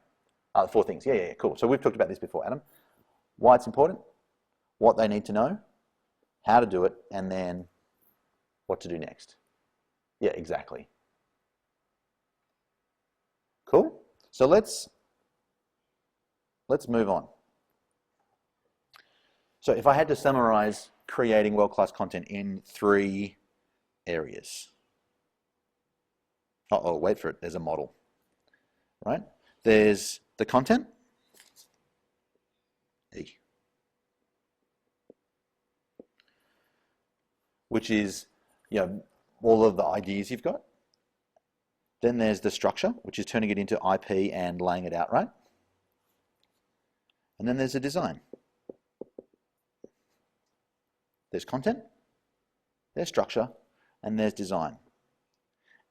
A: 4 things. Yeah, cool. So we've talked about this before, Adam. Why it's important, what they need to know, how to do it, and then what to do next. Yeah, exactly. Cool. So let's move on. So if I had to summarize creating world-class content in 3 areas. Oh, wait for it. There's a model, right? There's the content, which is, all of the ideas you've got. Then there's the structure, which is turning it into IP and laying it out right. And then there's the design. There's content, there's structure, and there's design.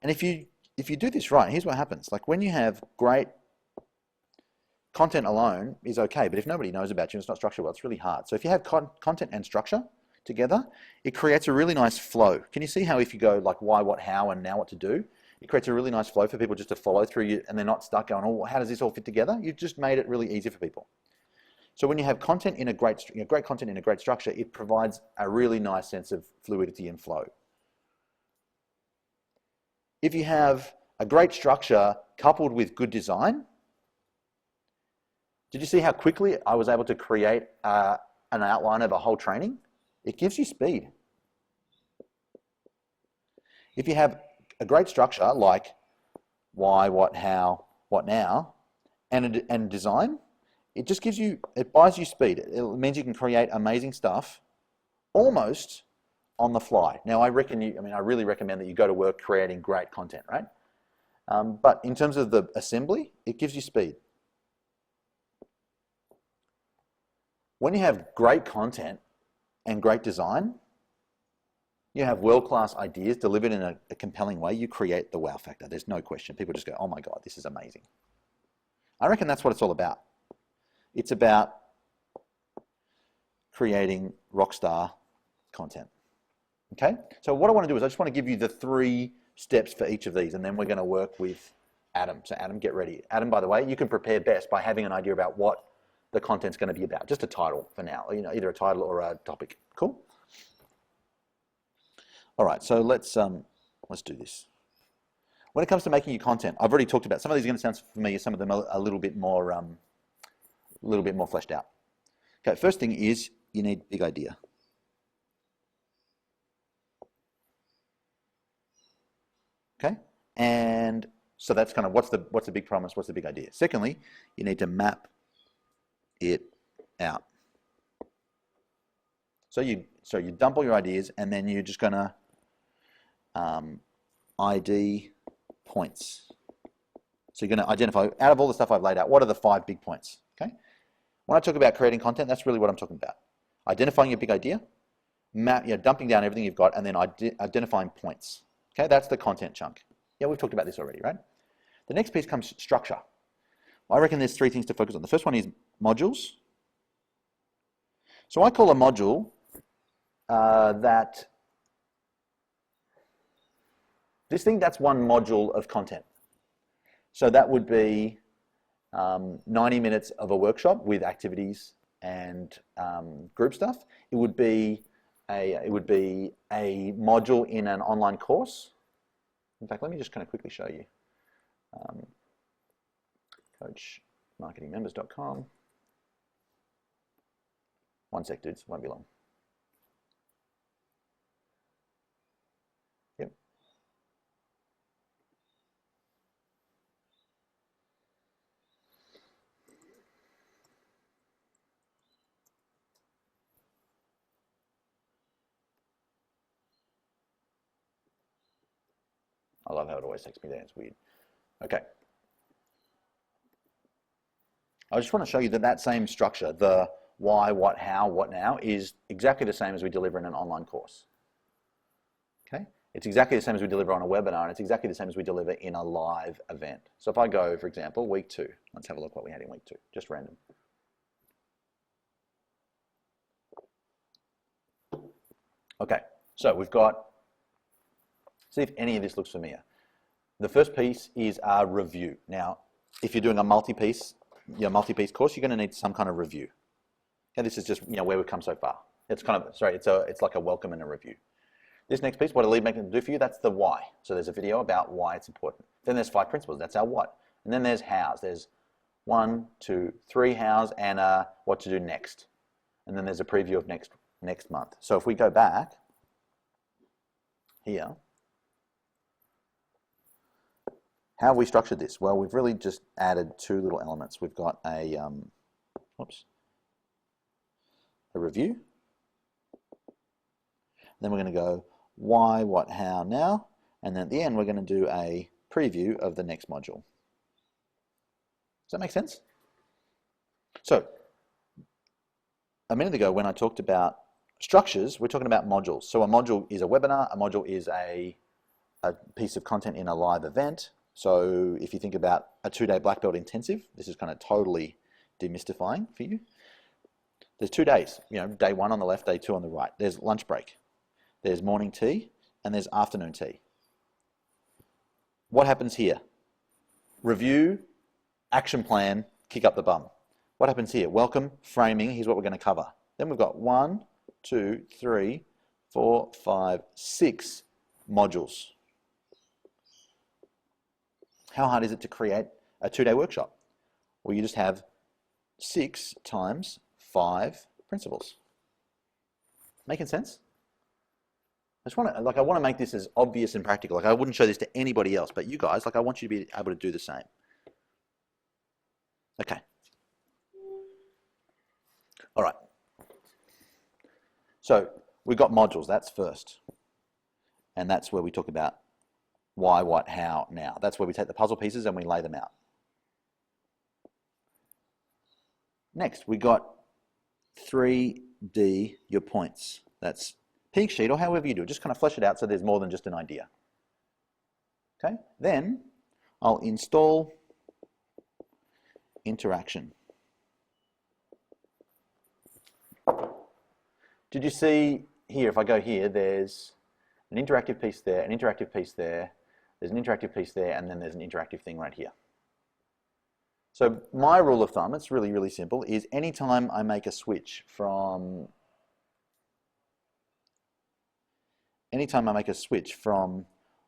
A: And if you do this right, here's what happens. Like, when you have great content alone is okay, but if nobody knows about you and it's not structured well, it's really hard. So if you have content and structure together, it creates a really nice flow. Can you see how if you go like why, what, how, and now what to do, it creates a really nice flow for people just to follow through you, and they're not stuck going, oh, how does this all fit together? You've just made it really easy for people. So when you have content in a great content in a great structure, it provides a really nice sense of fluidity and flow. If you have a great structure coupled with good design, did you see how quickly I was able to create an outline of a whole training? It gives you speed. If you have a great structure like why, what, how, what now, and design, it just gives you, it buys you speed. It means you can create amazing stuff almost on the fly. Now, I really recommend that you go to work creating great content, right? But in terms of the assembly, it gives you speed. When you have great content and great design, you have world-class ideas delivered in a compelling way, you create the wow factor. There's no question. People just go, oh my God, this is amazing. I reckon that's what it's all about. It's about creating rockstar content. Okay? So what I want to do is I just want to give you the 3 steps for each of these, and then we're going to work with Adam. So Adam, get ready. Adam, by the way, you can prepare best by having an idea about what the content's going to be about. Just a title for now, either a title or a topic. Cool? All right, so let's do this. When it comes to making your content, I've already talked about some of these are going to sound familiar, some of them are a little bit more fleshed out. Okay, first thing is you need a big idea. Okay, and so that's kind of what's the big promise, what's the big idea. Secondly, you need to map it out. So you dump all your ideas, and then you're just going to ID points. So you're going to identify, out of all the stuff I've laid out, what are the 5 big points? Okay. When I talk about creating content, that's really what I'm talking about. Identifying your big idea, dumping down everything you've got, and then identifying points. Okay, that's the content chunk. Yeah, we've talked about this already, right? The next piece comes structure. I reckon there's 3 things to focus on. The first one is modules. So I call a module that this thing, that's one module of content. So that would be 90 minutes of a workshop with activities and group stuff. It would be a module in an online course. In fact, let me just kind of quickly show you. Coachmarketingmembers.com. One sec, dudes, won't be long. Yep. I love how it always takes me there, it's weird. Okay. I just want to show you that same structure, the why, what, how, what now, is exactly the same as we deliver in an online course. Okay? It's exactly the same as we deliver on a webinar, and it's exactly the same as we deliver in a live event. So if I go, for example, week 2, let's have a look what we had in week 2, just random. Okay, so we've got, see if any of this looks familiar. The first piece is our review. Now, if you're doing a multi-piece course, you're going to need some kind of review. And this is just where we've come so far. It's kind of, sorry, it's like a welcome and a review. This next piece, what a lead magnet can do for you, that's the why. So there's a video about why it's important. Then there's 5 principles, that's our what. And then there's hows. There's 1, 2, 3 hows and what to do next. And then there's a preview of next month. So if we go back here, how have we structured this? Well, we've really just added 2 little elements. We've got a review. Then we're going to go why, what, how, now. And then at the end, we're going to do a preview of the next module. Does that make sense? So, a minute ago when I talked about structures, we're talking about modules. So a module is a webinar, a module is a piece of content in a live event. So if you think about a 2-day black belt intensive, this is kind of totally demystifying for you. There's 2 days, day 1 on the left, day 2 on the right. There's lunch break, there's morning tea, and there's afternoon tea. What happens here? Review, action plan, kick up the bum. What happens here? Welcome, framing, here's what we're going to cover. Then we've got 1, 2, 3, 4, 5, 6 modules. How hard is it to create a 2-day workshop? Well, you just have 6 times 5 principles. Making sense? I want to make this as obvious and practical. I wouldn't show this to anybody else, but you guys, I want you to be able to do the same. Okay. All right. So we've got modules, that's first. And that's where we talk about why, what, how, now. That's where we take the puzzle pieces and we lay them out. Next, we got 3D, your points. That's peak sheet or however you do it. Just kind of flesh it out so there's more than just an idea. Okay, then I'll install interaction. Did you see here, if I go here, there's an interactive piece there, an interactive piece there, there's an interactive piece there, and then there's an interactive thing right here. So my rule of thumb, it's really, really simple, is anytime I make a switch from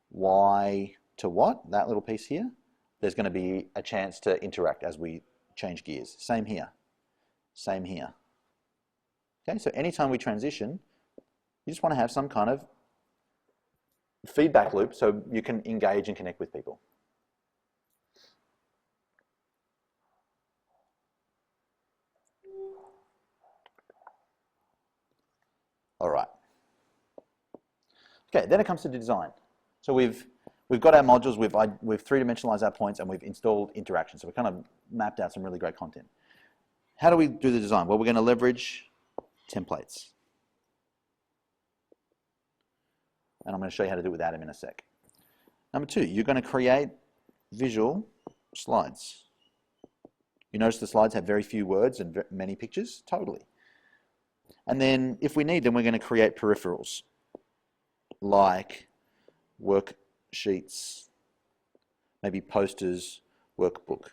A: why to what, that little piece here, there's going to be a chance to interact as we change gears. Same here. Same here. Okay, so anytime we transition, you just want to have some kind of feedback loop so you can engage and connect with people. All right. Okay, then it comes to design. So we've got our modules, we've three-dimensionalized our points, and we've installed interaction. So we've kind of mapped out some really great content. How do we do the design? Well, we're going to leverage templates. And I'm going to show you how to do it with Adam in a sec. Number 2, you're going to create visual slides. You notice the slides have very few words and many pictures? Totally. And then if we need them, we're going to create peripherals like worksheets, maybe posters, workbook,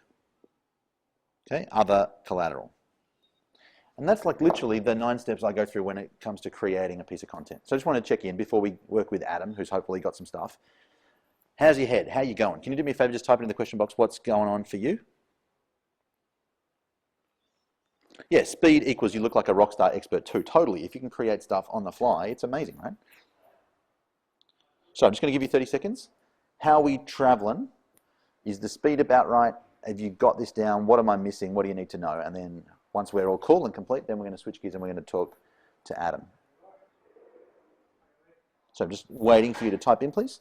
A: okay, other collateral. And that's like literally the 9 steps I go through when it comes to creating a piece of content. So I just want to check in before we work with Adam, who's hopefully got some stuff. How's your head? How are you going? Can you do me a favor, just type it in the question box, what's going on for you? Yeah, speed equals you look like a rock star expert too. Totally. If you can create stuff on the fly, it's amazing, right? So I'm just going to give you 30 seconds. How are we traveling? Is the speed about right? Have you got this down? What am I missing? What do you need to know? And then once we're all cool and complete, then we're going to switch gears and we're going to talk to Adam. So I'm just waiting for you to type in, please.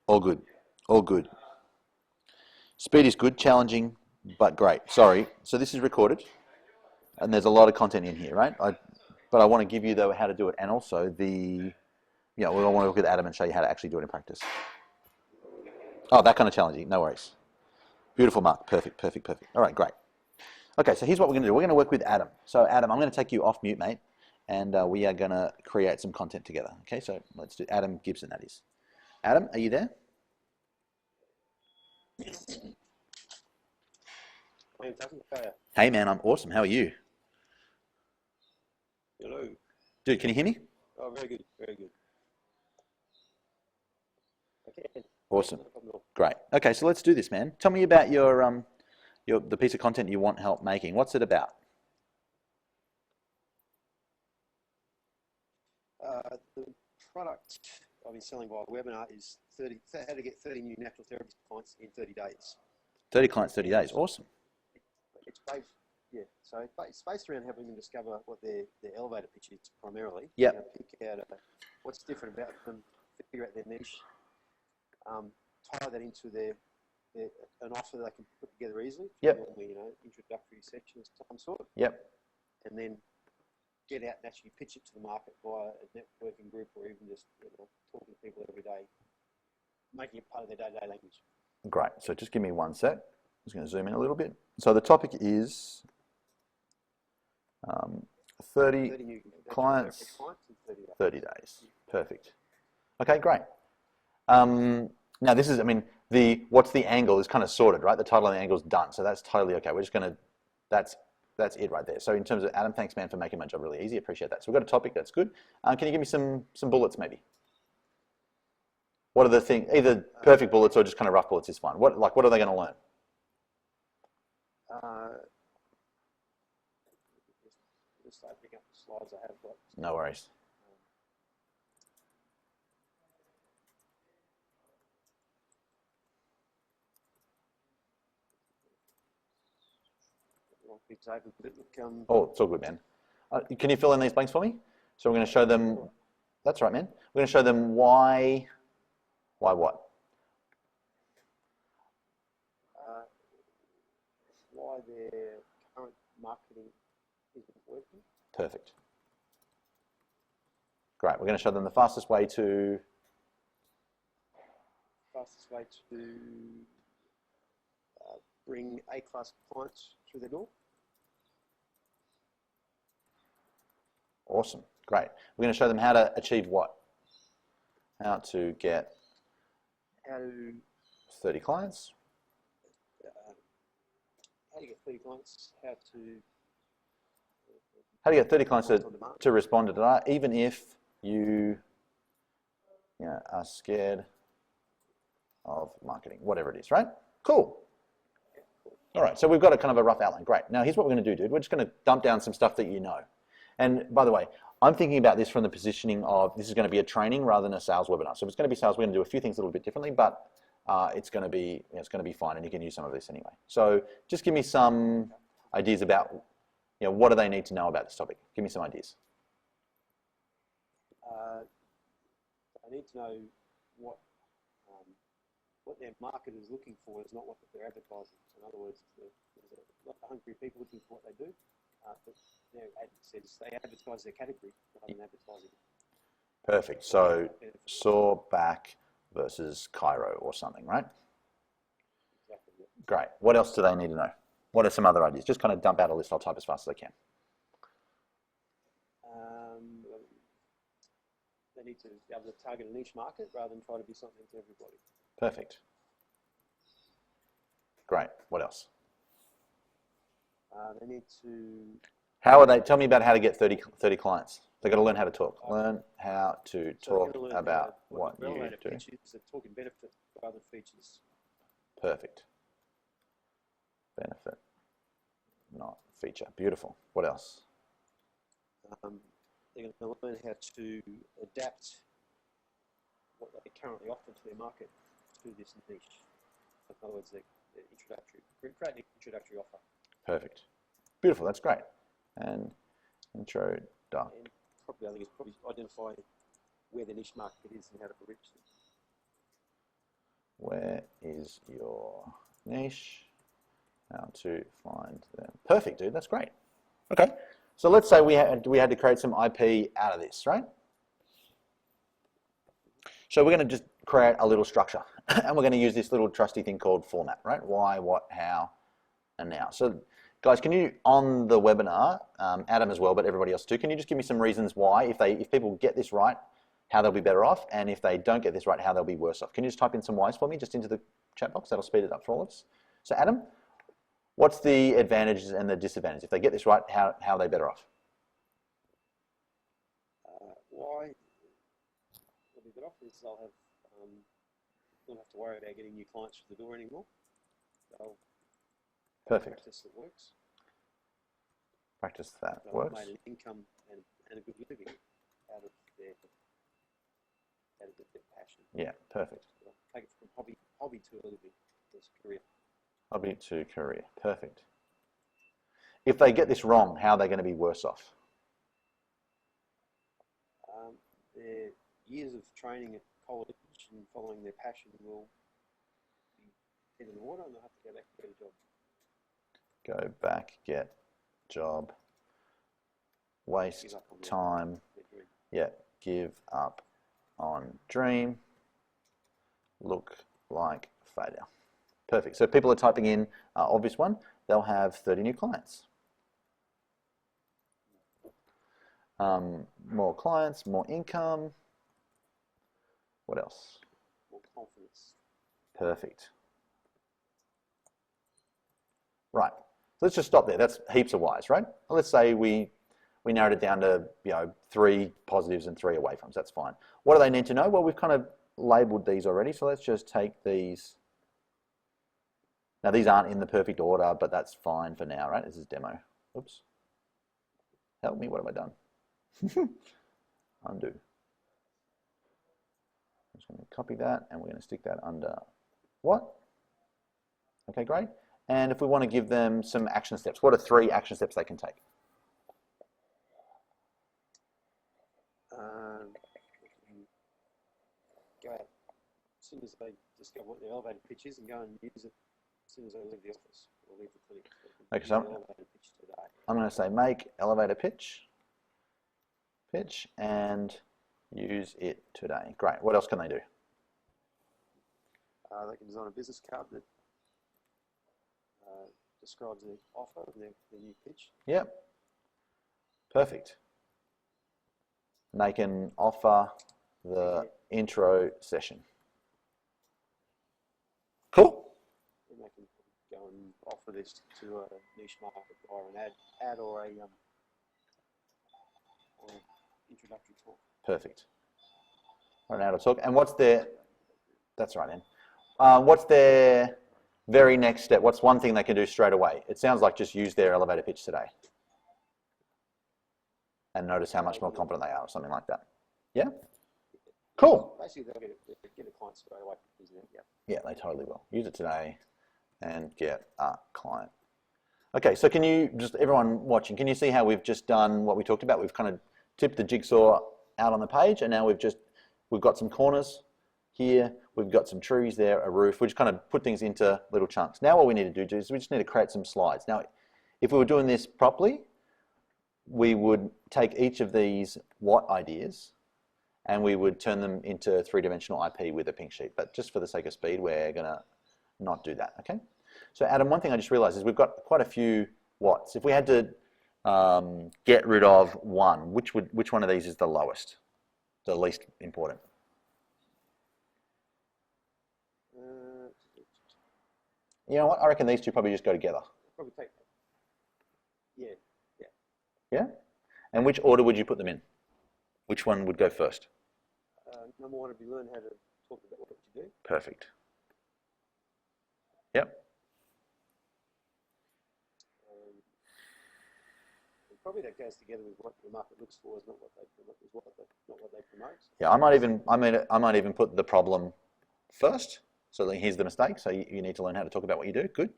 A: All good. All good. Speed is good, challenging, but great. Sorry. So this is recorded, and there's a lot of content in here, right? But I want to give you, though, how to do it, and also we want to look at Adam and show you how to actually do it in practice. Oh, that kind of challenging. No worries. Beautiful, Mark. Perfect, perfect, perfect. All right, great. Okay, so here's what we're going to do. We're going to work with Adam. So Adam, I'm going to take you off mute, mate, and we are going to create some content together. Okay, so let's do Adam Gibson, that is. Adam, are you there? Hey, man, I'm awesome. How are you?
B: Hello.
A: Dude, can you hear me?
B: Oh, very good, very good. Okay.
A: Awesome. Great. Okay, so let's do this, man. Tell me about the piece of content you want help making. What's it about?
B: The product I've been selling via webinar is how to get 30 new natural therapy clients in 30 days.
A: 30 clients, 30 days. Awesome.
B: It's based, yeah. So it's based around helping them discover what their elevator pitch is primarily.
A: Yep.
B: Pick out what's different about them, figure out their niche, tie that into an offer they can put together easily.
A: Yep.
B: Normally, introductory section of some sort.
A: Yep.
B: And then get out and actually pitch it to the market via a networking group or even just talking to people every day, making it part of their day-to-day language.
A: Great. So just give me 1 sec. I'm just going to zoom in a little bit. So the topic is 30
B: new
A: clients,
B: in
A: 30 days. Perfect. Okay, great. Now this is, what's the angle is kind of sorted, right? The title and the angle is done. So that's totally okay. We're just going to, that's it right there. So in terms of Adam, thanks, man, for making my job really easy. Appreciate that. So we've got a topic, that's good. Can you give me some bullets maybe? What are the things, either perfect bullets or just kind of rough bullets is fine. What are they going to learn?
B: Just opening up the slides I have got.
A: No worries. Oh, it's all good, man. Can you fill in these blanks for me? So we're going to show them, that's right, man. We're going to show them why what?
B: Why their current marketing isn't working.
A: Perfect. Great. We're going to show them the fastest way to
B: bring A-class clients through their door.
A: Awesome. Great. We're going to show them how to achieve what? How to get 30 clients.
B: How to get 30 clients, how
A: to get 30 clients to respond to that, even if you are scared of marketing, whatever it is, right? Cool. All right, so we've got a kind of a rough outline. Great. Now here's what we're going to do, dude. We're just going to dump down some stuff that you know. And by the way, I'm thinking about this from the positioning of this is going to be a training rather than a sales webinar. So if it's going to be sales, we're going to do a few things a little bit differently, but it's going to be fine, and you can use some of this anyway. So just give me some ideas about what do they need to know about this topic. Give me some ideas.
B: I need to know what their market is looking for is not what they're advertising. In other words, there's a lot of hungry people looking for what they do. But their ad says they advertise their category rather than advertising.
A: Perfect. So saw back versus Cairo or something, right?
B: Exactly. Yeah.
A: Great. What else do they need to know? What are some other ideas? Just kind of dump out a list. I'll type as fast as I can.
B: They need to be able to target a niche market rather than try to be something to everybody.
A: Perfect. Great. What else?
B: They need to.
A: How are they? Tell me about how to get 30 clients. They've got to learn how to talk. Learn how to talk about what you do.
B: Pitches that talk in benefit rather than features.
A: Perfect. Benefit, not feature. Beautiful. What else?
B: They're going to learn how to adapt what they currently offer to their market to this niche. In other words, create an introductory offer.
A: Perfect. Beautiful. That's great. And intro, done.
B: And probably, I think it's probably identify where the niche market is and how to reach them.
A: Where is your niche? How to find them. Perfect, dude. That's great. Okay. So let's say we had to create some IP out of this, right? So we're going to just create a little structure, and we're going to use this little trusty thing called format, right? Why, what, how, and now. So guys, can you, on the webinar, Adam as well, but everybody else too, can you just give me some reasons why, if people get this right, how they'll be better off, and if they don't get this right, how they'll be worse off? Can you just type in some whys for me, just into the chat box? That'll speed it up for all of us. So Adam, what's the advantages and the disadvantages? If they get this right, how are they better off?
B: Why they'll be better off is they'll don't have to worry about getting new clients through the door anymore. They'll
A: Perfect.
B: Practice that works.
A: Practice that
B: They'll
A: works.
B: made an income and a good living out of their passion.
A: Yeah, perfect.
B: They'll take it from hobby to a living, as a career.
A: Hobby to career. Perfect. If they get this wrong, how are they going to be worse off?
B: Their years of training at college and following their passion will be head in the water, and they'll have to go back and get a job.
A: Go back, get job, waste time, yeah, give up on dream, look like failure. Perfect. So people are typing in obvious one, they'll have 30 new clients. More clients, more income. What else?
B: More confidence.
A: Perfect. Right. Let's just stop there. That's heaps of whys, right? Let's say we narrowed it down to 3 positives and 3 away froms. That's fine. What do they need to know? Well, we've kind of labelled these already, so let's just take these. Now these aren't in the perfect order, but that's fine for now, right? This is demo. Oops. Help me. What have I done? Undo. I'm just going to copy that, and we're going to stick that under what? Okay, great. And if we want to give them some action steps, what are 3 action steps they can take?
B: Go out as soon as they discover what their elevator pitch is and go and use it as soon as they leave the office or leave the clinic.
A: Okay, so I'm going to say make elevator pitch, and use it today. Great. What else can they do?
B: They can design a business card that describes their offer and their new pitch.
A: Yep. Perfect. And they can offer the intro session. Cool.
B: And they can go and offer this to a niche market via an ad or a introductory talk.
A: Perfect. Right now to talk. And what's their? That's right, then. What's their very next step? What's one thing they can do straight away? It sounds like just use their elevator pitch today. And notice how much more confident they are, or something like that. Yeah? Cool.
B: Basically, they'll get a client straight away. Yeah.
A: Yeah, they totally will. Use it today and get a client. Okay, so can you, just everyone watching, can you see how we've just done what we talked about? We've kind of tipped the jigsaw out on the page, and now we've got some corners here, we've got some trees there, a roof. We just kind of put things into little chunks. Now what we need to do is we just need to create some slides. Now, if we were doing this properly, we would take each of these what ideas and we would turn them into three-dimensional IP with a pink sheet. But just for the sake of speed, we're going to not do that, okay? So Adam, one thing I just realized is we've got quite a few watts. If we had to get rid of one, which one of these is the lowest, the least important? You know what? I reckon these two probably just go together.
B: Probably take that. Yeah.
A: Yeah? And which order would you put them in? Which one would go first?
B: Number one would be learn how to talk about what you do.
A: Perfect. Yep.
B: And probably that goes together with what the market looks for, is not what they promote.
A: Yeah, I might even put the problem first. So then here's the mistake. So you need to learn how to talk about what you do. Good.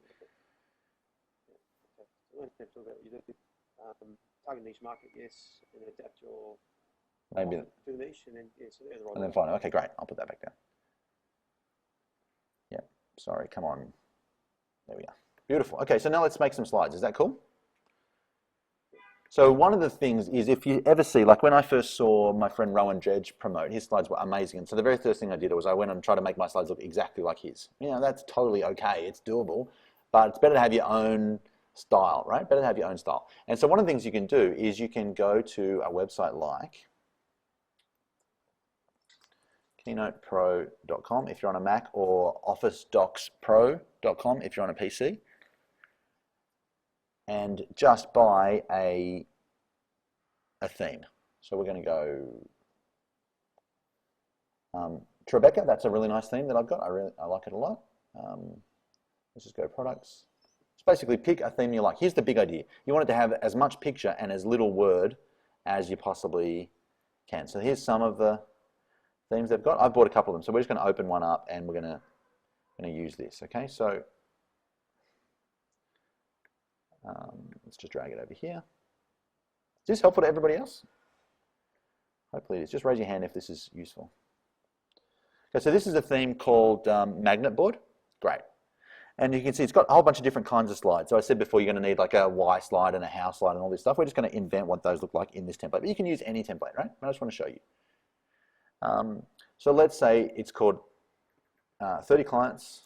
B: Okay. So learn how to talk about what you do. Target niche market, yes, and adapt your
A: Maybe
B: to the niche, and then so they're the right.
A: And then finally, okay, great. I'll put that back down. Yeah. Sorry. Come on. There we are. Beautiful. Okay. So now let's make some slides. Is that cool? So one of the things is, if you ever see, like when I first saw my friend Rowan Dredge promote, his slides were amazing. And so the very first thing I did was I went and tried to make my slides look exactly like his. You know, that's totally okay. It's doable, but it's better to have your own style, right? Better to have your own style. And so one of the things you can do is you can go to a website like keynotepro.com if you're on a Mac, or officedocspro.com if you're on a PC, and just buy a theme. So we're going to go Tribeca. That's a really nice theme that I've got. I like it a lot. Let's just go products. Just basically pick a theme you like. Here's the big idea. You want it to have as much picture and as little word as you possibly can. So here's some of the themes they've got. I've bought a couple of them. So we're just going to open one up and we're going to use this. Okay, so let's just drag it over here. Is this helpful to everybody else? Hopefully it is. Just raise your hand if this is useful. Okay, so this is a theme called Magnet Board. Great. And you can see it's got a whole bunch of different kinds of slides. So I said before, you're going to need like a Y slide and a how slide and all this stuff. We're just going to invent what those look like in this template. But you can use any template, right? I just want to show you. So let's say it's called 30 clients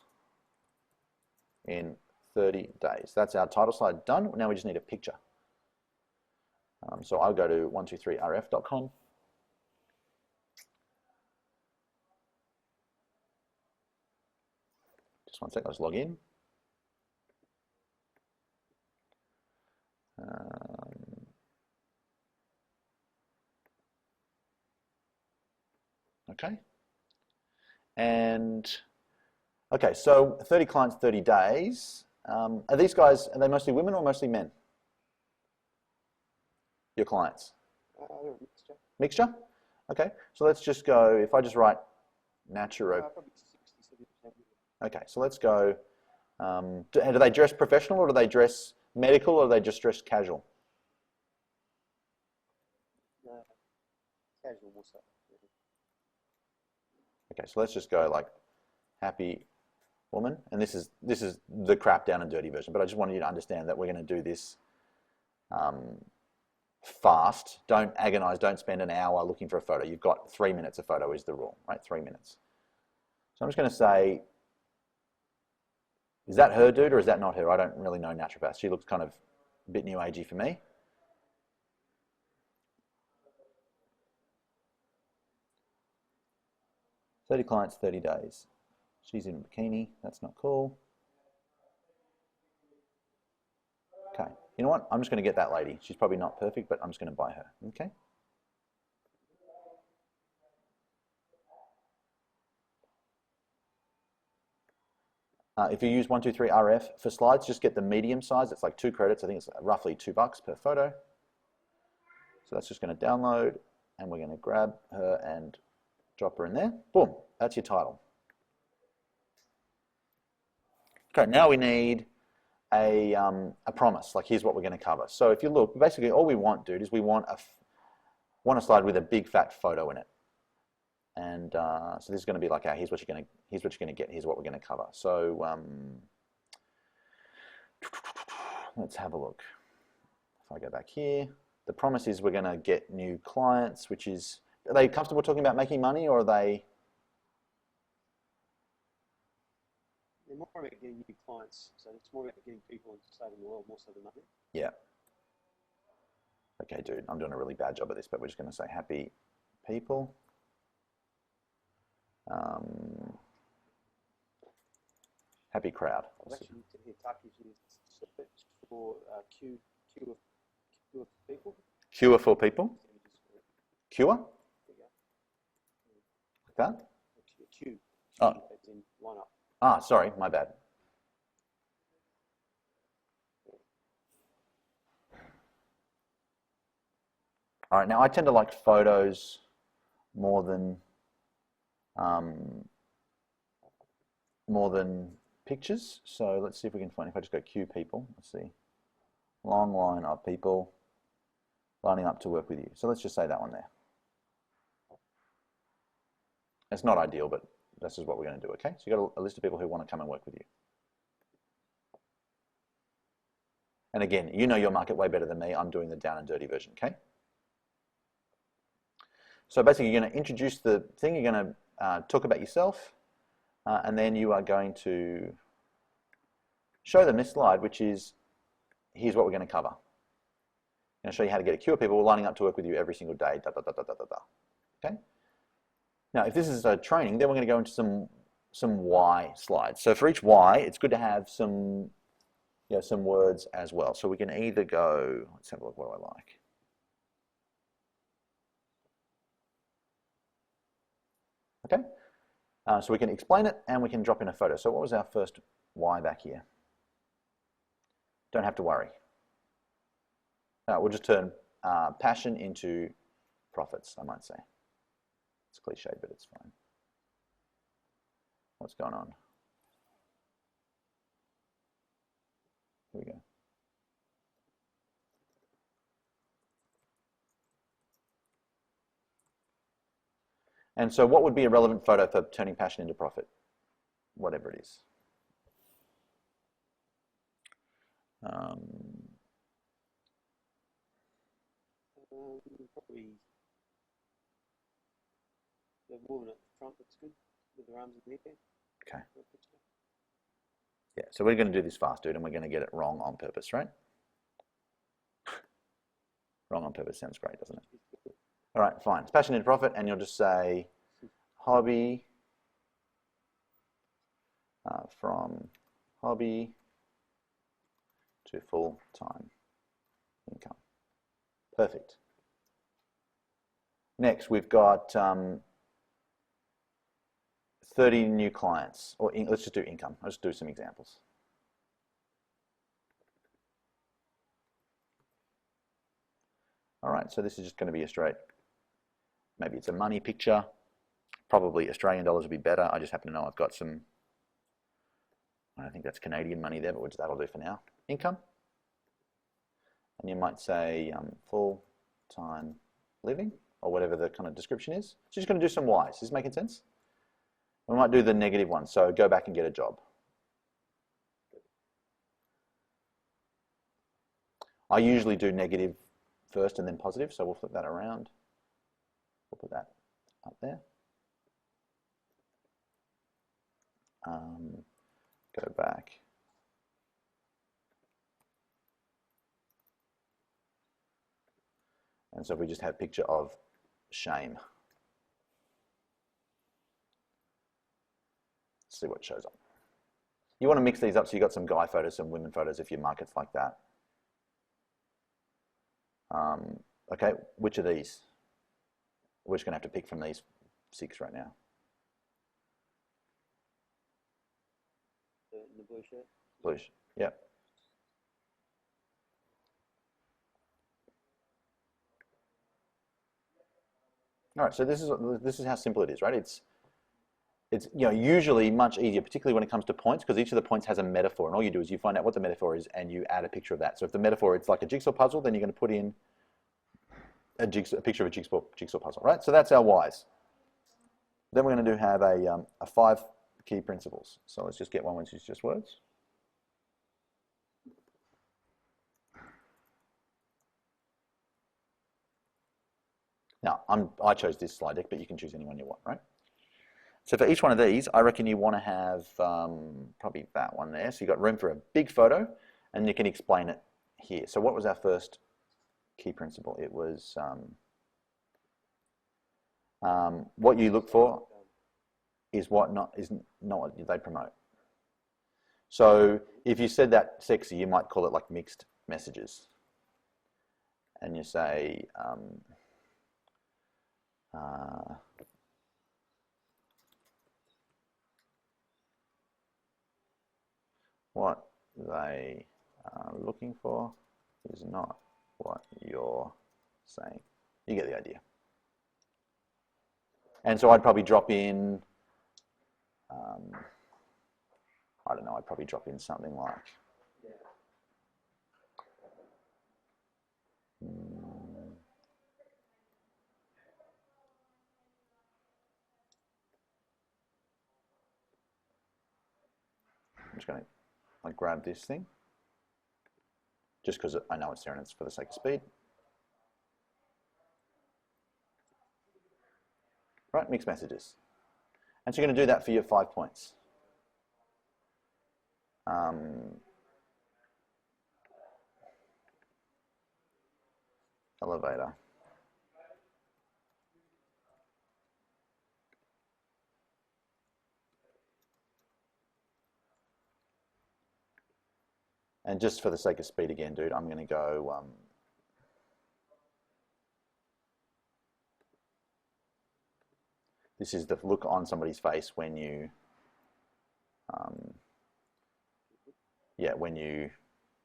A: in 30 days. That's our title slide done. Now we just need a picture. So I'll go to 123rf.com. Just one sec, I'll just log in. Okay. And okay, so 30 clients, 30 days. Are these guys, are they mostly women or mostly men? Your clients?
B: Mixture.
A: Mixture? Okay, so let's just go, if I just write naturo.
B: Probably 60-70%.
A: Okay, so let's go, do they dress professional, or do they dress medical, or do they just dress casual?
B: Casual more so.
A: Okay, so let's just go like happy woman, and this is the crap down and dirty version, but I just wanted you to understand that we're going to do this fast. Don't agonize, don't spend an hour looking for a photo. You've got 3 minutes. A photo is the rule, right? 3 minutes. So I'm just going to say, is that her, dude, or is that not her? I don't really know naturopath. She looks kind of a bit new agey for me. "30 clients, 30 days. She's in a bikini. That's not cool. Okay, you know what? I'm just going to get that lady. She's probably not perfect, but I'm just going to buy her. Okay. If you use 123RF for slides, just get the medium size. It's like 2 credits. I think it's roughly $2 per photo. So that's just going to download, and we're going to grab her and drop her in there. Boom, that's your title. Okay, now we need a promise, like here's what we're going to cover. So if you look, basically all we want, dude, is we want a slide with a big fat photo in it. And so this is going to be like, here's what you're going to get, here's what we're going to cover. So let's have a look. If I go back here, the promise is we're going to get new clients, which is Are they comfortable talking about making money, or are they?
B: They're more about getting new clients, so it's more about getting people and saving the world more so than money.
A: Yeah. Okay, dude, I'm doing a really bad job of this, but we're just going to say happy people. Happy crowd.
B: I've actually hit Tuck usually search for Q of people.
A: Cure for people. Cure? Like that?
B: Q.
A: Oh.
B: As in line up.
A: Ah, sorry, my bad. All right, now I tend to like photos more than pictures. So let's see if we can find, if I just go queue people, let's see. Long line of people lining up to work with you. So let's just say that one there. It's not ideal, but this is what we're going to do, okay? So you've got a list of people who want to come and work with you. And again, you know your market way better than me. I'm doing the down and dirty version, okay? So basically, you're going to introduce the thing. You're going to talk about yourself, and then you are going to show them this slide, which is, here's what we're going to cover. I'm going to show you how to get a queue of people lining up to work with you every single day, okay? Now, if this is a training, then we're going to go into some why slides. So for each why, it's good to have some, some words as well. So we can either go, let's have a look, what do I like? Okay, so we can explain it and we can drop in a photo. So what was our first why back here? Don't have to worry. We'll just turn passion into profits, I might say. It's cliched, but it's fine. What's going on? Here we go. And so what would be a relevant photo for turning passion into profit? Whatever it is.
B: Probably the woman at the front looks good with her arms in the air.
A: Okay. Yeah, so we're going to do this fast, dude, and we're going to get it wrong on purpose, right? Wrong on purpose sounds great, doesn't it? All right, fine. It's passion into profit, and you'll just say hobby, from hobby to full-time income. Perfect. Next, we've got 30 new clients, or let's just do income. I'll just do some examples. All right, so this is just going to be a straight, maybe it's a money picture. Probably Australian dollars would be better. I just happen to know I've got some, I don't think that's Canadian money there, but that'll do for now. Income. And you might say full-time living, or whatever the kind of description is. So just going to do some whys. Is this making sense? We might do the negative one, so go back and get a job. I usually do negative first and then positive, so we'll flip that around. We'll put that up there. Go back. And so we just have a picture of shame. Let's see what shows up. You want to mix these up so you've got some guy photos, some women photos if your market's like that. Okay, which of these? We're just going to have to pick from these 6 right now.
B: The blue shirt?
A: Blue, yep. All right, so this is how simple it is, right? It's usually much easier, particularly when it comes to points, because each of the points has a metaphor, and all you do is you find out what the metaphor is and you add a picture of that. So if the metaphor it's like a jigsaw puzzle, then you're going to put in a picture of a jigsaw puzzle, right? So that's our whys. Then we're going to have a 5 key principles. So let's just get one which is just words. Now, I chose this slide deck, but you can choose any one you want, right? So for each one of these, I reckon you want to have probably that one there. So you've got room for a big photo, and you can explain it here. So what was our first key principle? It was what you look for is not what they promote. So if you said that sexy, you might call it like mixed messages. And you say, what they are looking for is not what you're saying. You get the idea. And so I'd probably drop in, I don't know, I'd probably drop in something like, I'm just going to like grab this thing, just because I know it's there and it's for the sake of speed. Right, mixed messages. And so you're going to do that for your 5 points. Elevator. And just for the sake of speed again, dude, I'm going to go this is the look on somebody's face when you when you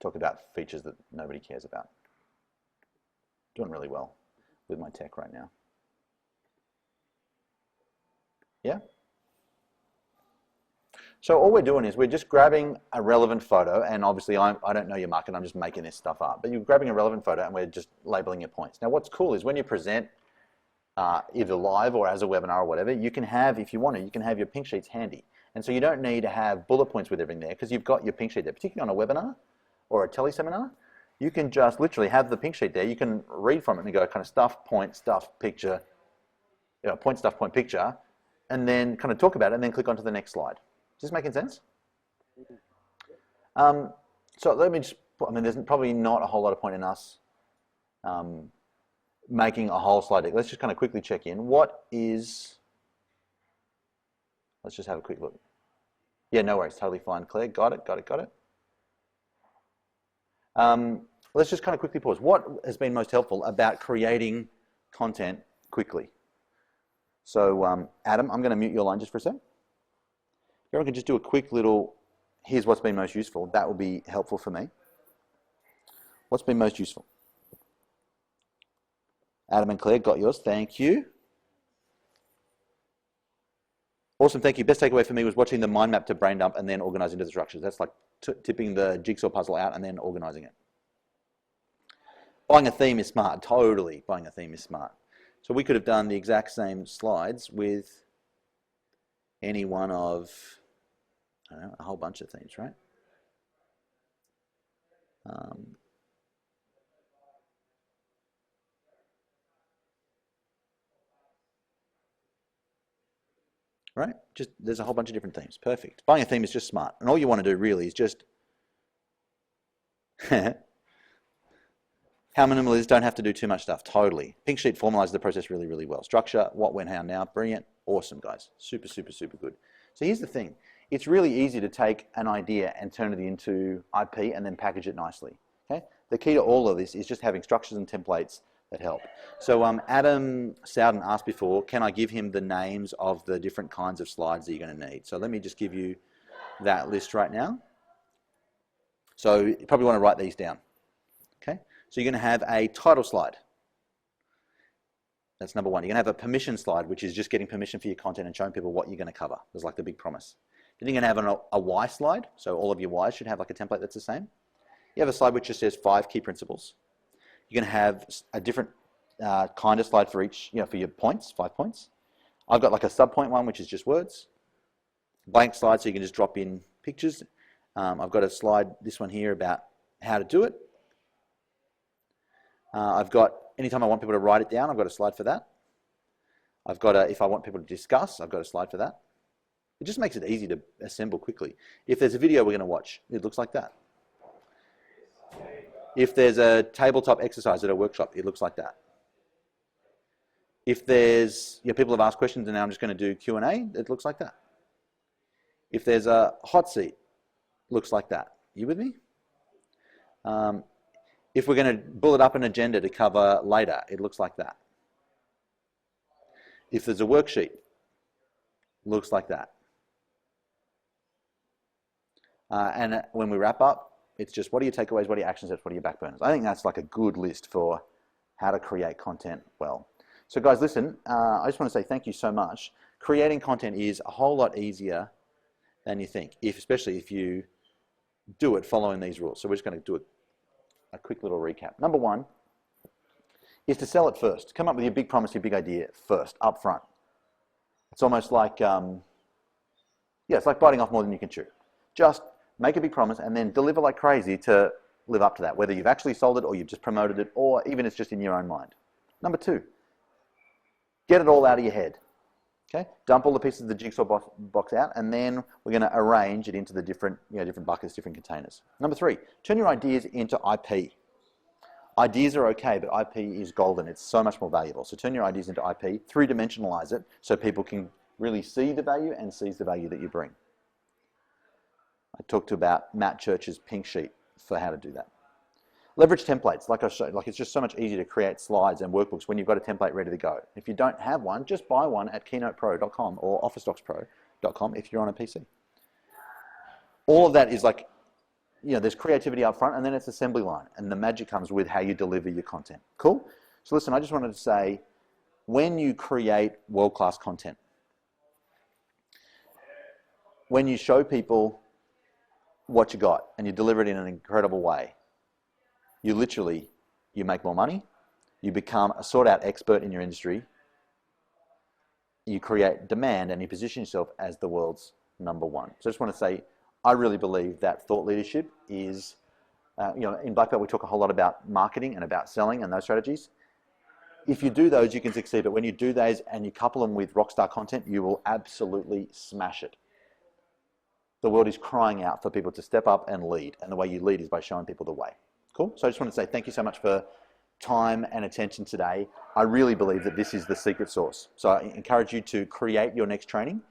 A: talk about features that nobody cares about. Doing really well with my tech right now. Yeah? So all we're doing is we're just grabbing a relevant photo, and obviously I don't know your market, I'm just making this stuff up, but you're grabbing a relevant photo and we're just labeling your points. Now what's cool is when you present either live or as a webinar or whatever, you can have, if you want to, you can have your pink sheets handy. And so you don't need to have bullet points with everything there because you've got your pink sheet there, particularly on a webinar or a teleseminar. You can just literally have the pink sheet there. You can read from it and go kind of stuff, point, stuff, picture, point, stuff, point, picture, and then kind of talk about it and then click on to the next slide. Is this making sense? So let me just, there's probably not a whole lot of point in us making a whole slide deck. Let's just kind of quickly check in. Let's just have a quick look. Yeah, no worries, totally fine, Claire. Got it. Let's just kind of quickly pause. What has been most helpful about creating content quickly? So Adam, I'm going to mute your line just for a sec. Everyone can just do a quick little, here's what's been most useful. That will be helpful for me. What's been most useful? Adam and Claire, got yours. Thank you. Awesome, thank you. Best takeaway for me was watching the mind map to brain dump and then organize into the structures. That's like tipping the jigsaw puzzle out and then organizing it. Buying a theme is smart. Totally, buying a theme is smart. So we could have done the exact same slides with any one of, I don't know, a whole bunch of themes, right? Right? Just there's a whole bunch of different themes. Perfect. Buying a theme is just smart. And all you want to do really is just how minimalists don't have to do too much stuff. Totally. Pink sheet formalizes the process really, really well. Structure, what, when, how, now. Brilliant. Awesome, guys. Super, super, super good. So here's the thing. It's really easy to take an idea and turn it into IP and then package it nicely. Okay? The key to all of this is just having structures and templates that help. So Adam Sowden asked before, can I give him the names of the different kinds of slides that you're going to need? So let me just give you that list right now. So you probably want to write these down. Okay? So you're going to have a title slide. That's number one. You're going to have a permission slide, which is just getting permission for your content and showing people what you're going to cover. There's like the big promise. Then you're going to have a why slide. So all of your whys should have like a template that's the same. You have a slide which just says 5 key principles. You're going to have a different kind of slide for each, for your points, 5 points. I've got like a sub-point one, which is just words. Blank slide, so you can just drop in pictures. I've got a slide, this one here, about how to do it. I've got, anytime I want people to write it down, I've got a slide for that. I've got if I want people to discuss, I've got a slide for that. It just makes it easy to assemble quickly. If there's a video we're going to watch, it looks like that. If there's a tabletop exercise at a workshop, it looks like that. If there's, people have asked questions and now I'm just going to do Q&A, it looks like that. If there's a hot seat, it looks like that. You with me? If we're going to bullet up an agenda to cover later, it looks like that. If there's a worksheet, it looks like that. And when we wrap up, it's just what are your takeaways, what are your action steps, what are your backburners? I think that's like a good list for how to create content well. So guys, listen, I just want to say thank you so much. Creating content is a whole lot easier than you think, especially if you do it following these rules. So we're just going to do a quick little recap. Number one is to sell it first. Come up with your big promise, your big idea first, up front. It's almost like, it's like biting off more than you can chew. Just make a big promise and then deliver like crazy to live up to that, whether you've actually sold it or you've just promoted it or even it's just in your own mind. Number two, get it all out of your head. Okay? Dump all the pieces of the jigsaw box out and then we're going to arrange it into the different buckets, different containers. Number three, turn your ideas into IP. Ideas are okay, but IP is golden. It's so much more valuable. So turn your ideas into IP, three-dimensionalize it so people can really see the value and seize the value that you bring. I talked about Matt Church's pink sheet for how to do that. Leverage templates, like I showed. Like it's just so much easier to create slides and workbooks when you've got a template ready to go. If you don't have one, just buy one at keynotepro.com or officedockspro.com if you're on a PC. All of that is like, there's creativity up front and then it's assembly line. And the magic comes with how you deliver your content. Cool? So listen, I just wanted to say, when you create world-class content, when you show people what you got and you deliver it in an incredible way, you make more money, you become a sought-out expert in your industry, you create demand and you position yourself as the world's number one. So I just want to say, I really believe that thought leadership is, in Black Belt we talk a whole lot about marketing and about selling and those strategies. If you do those, you can succeed, but when you do those and you couple them with rockstar content, you will absolutely smash it. The world is crying out for people to step up and lead, and the way you lead is by showing people the way. Cool? So I just want to say thank you so much for time and attention today. I really believe that this is the secret sauce. So I encourage you to create your next training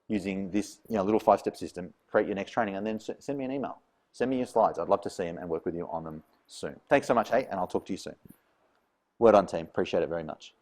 A: using this little 5-step system. Create your next training and then send me an email. Send me your slides. I'd love to see them and work with you on them soon. Thanks so much, hey, and I'll talk to you soon. Well done, team. Appreciate it very much.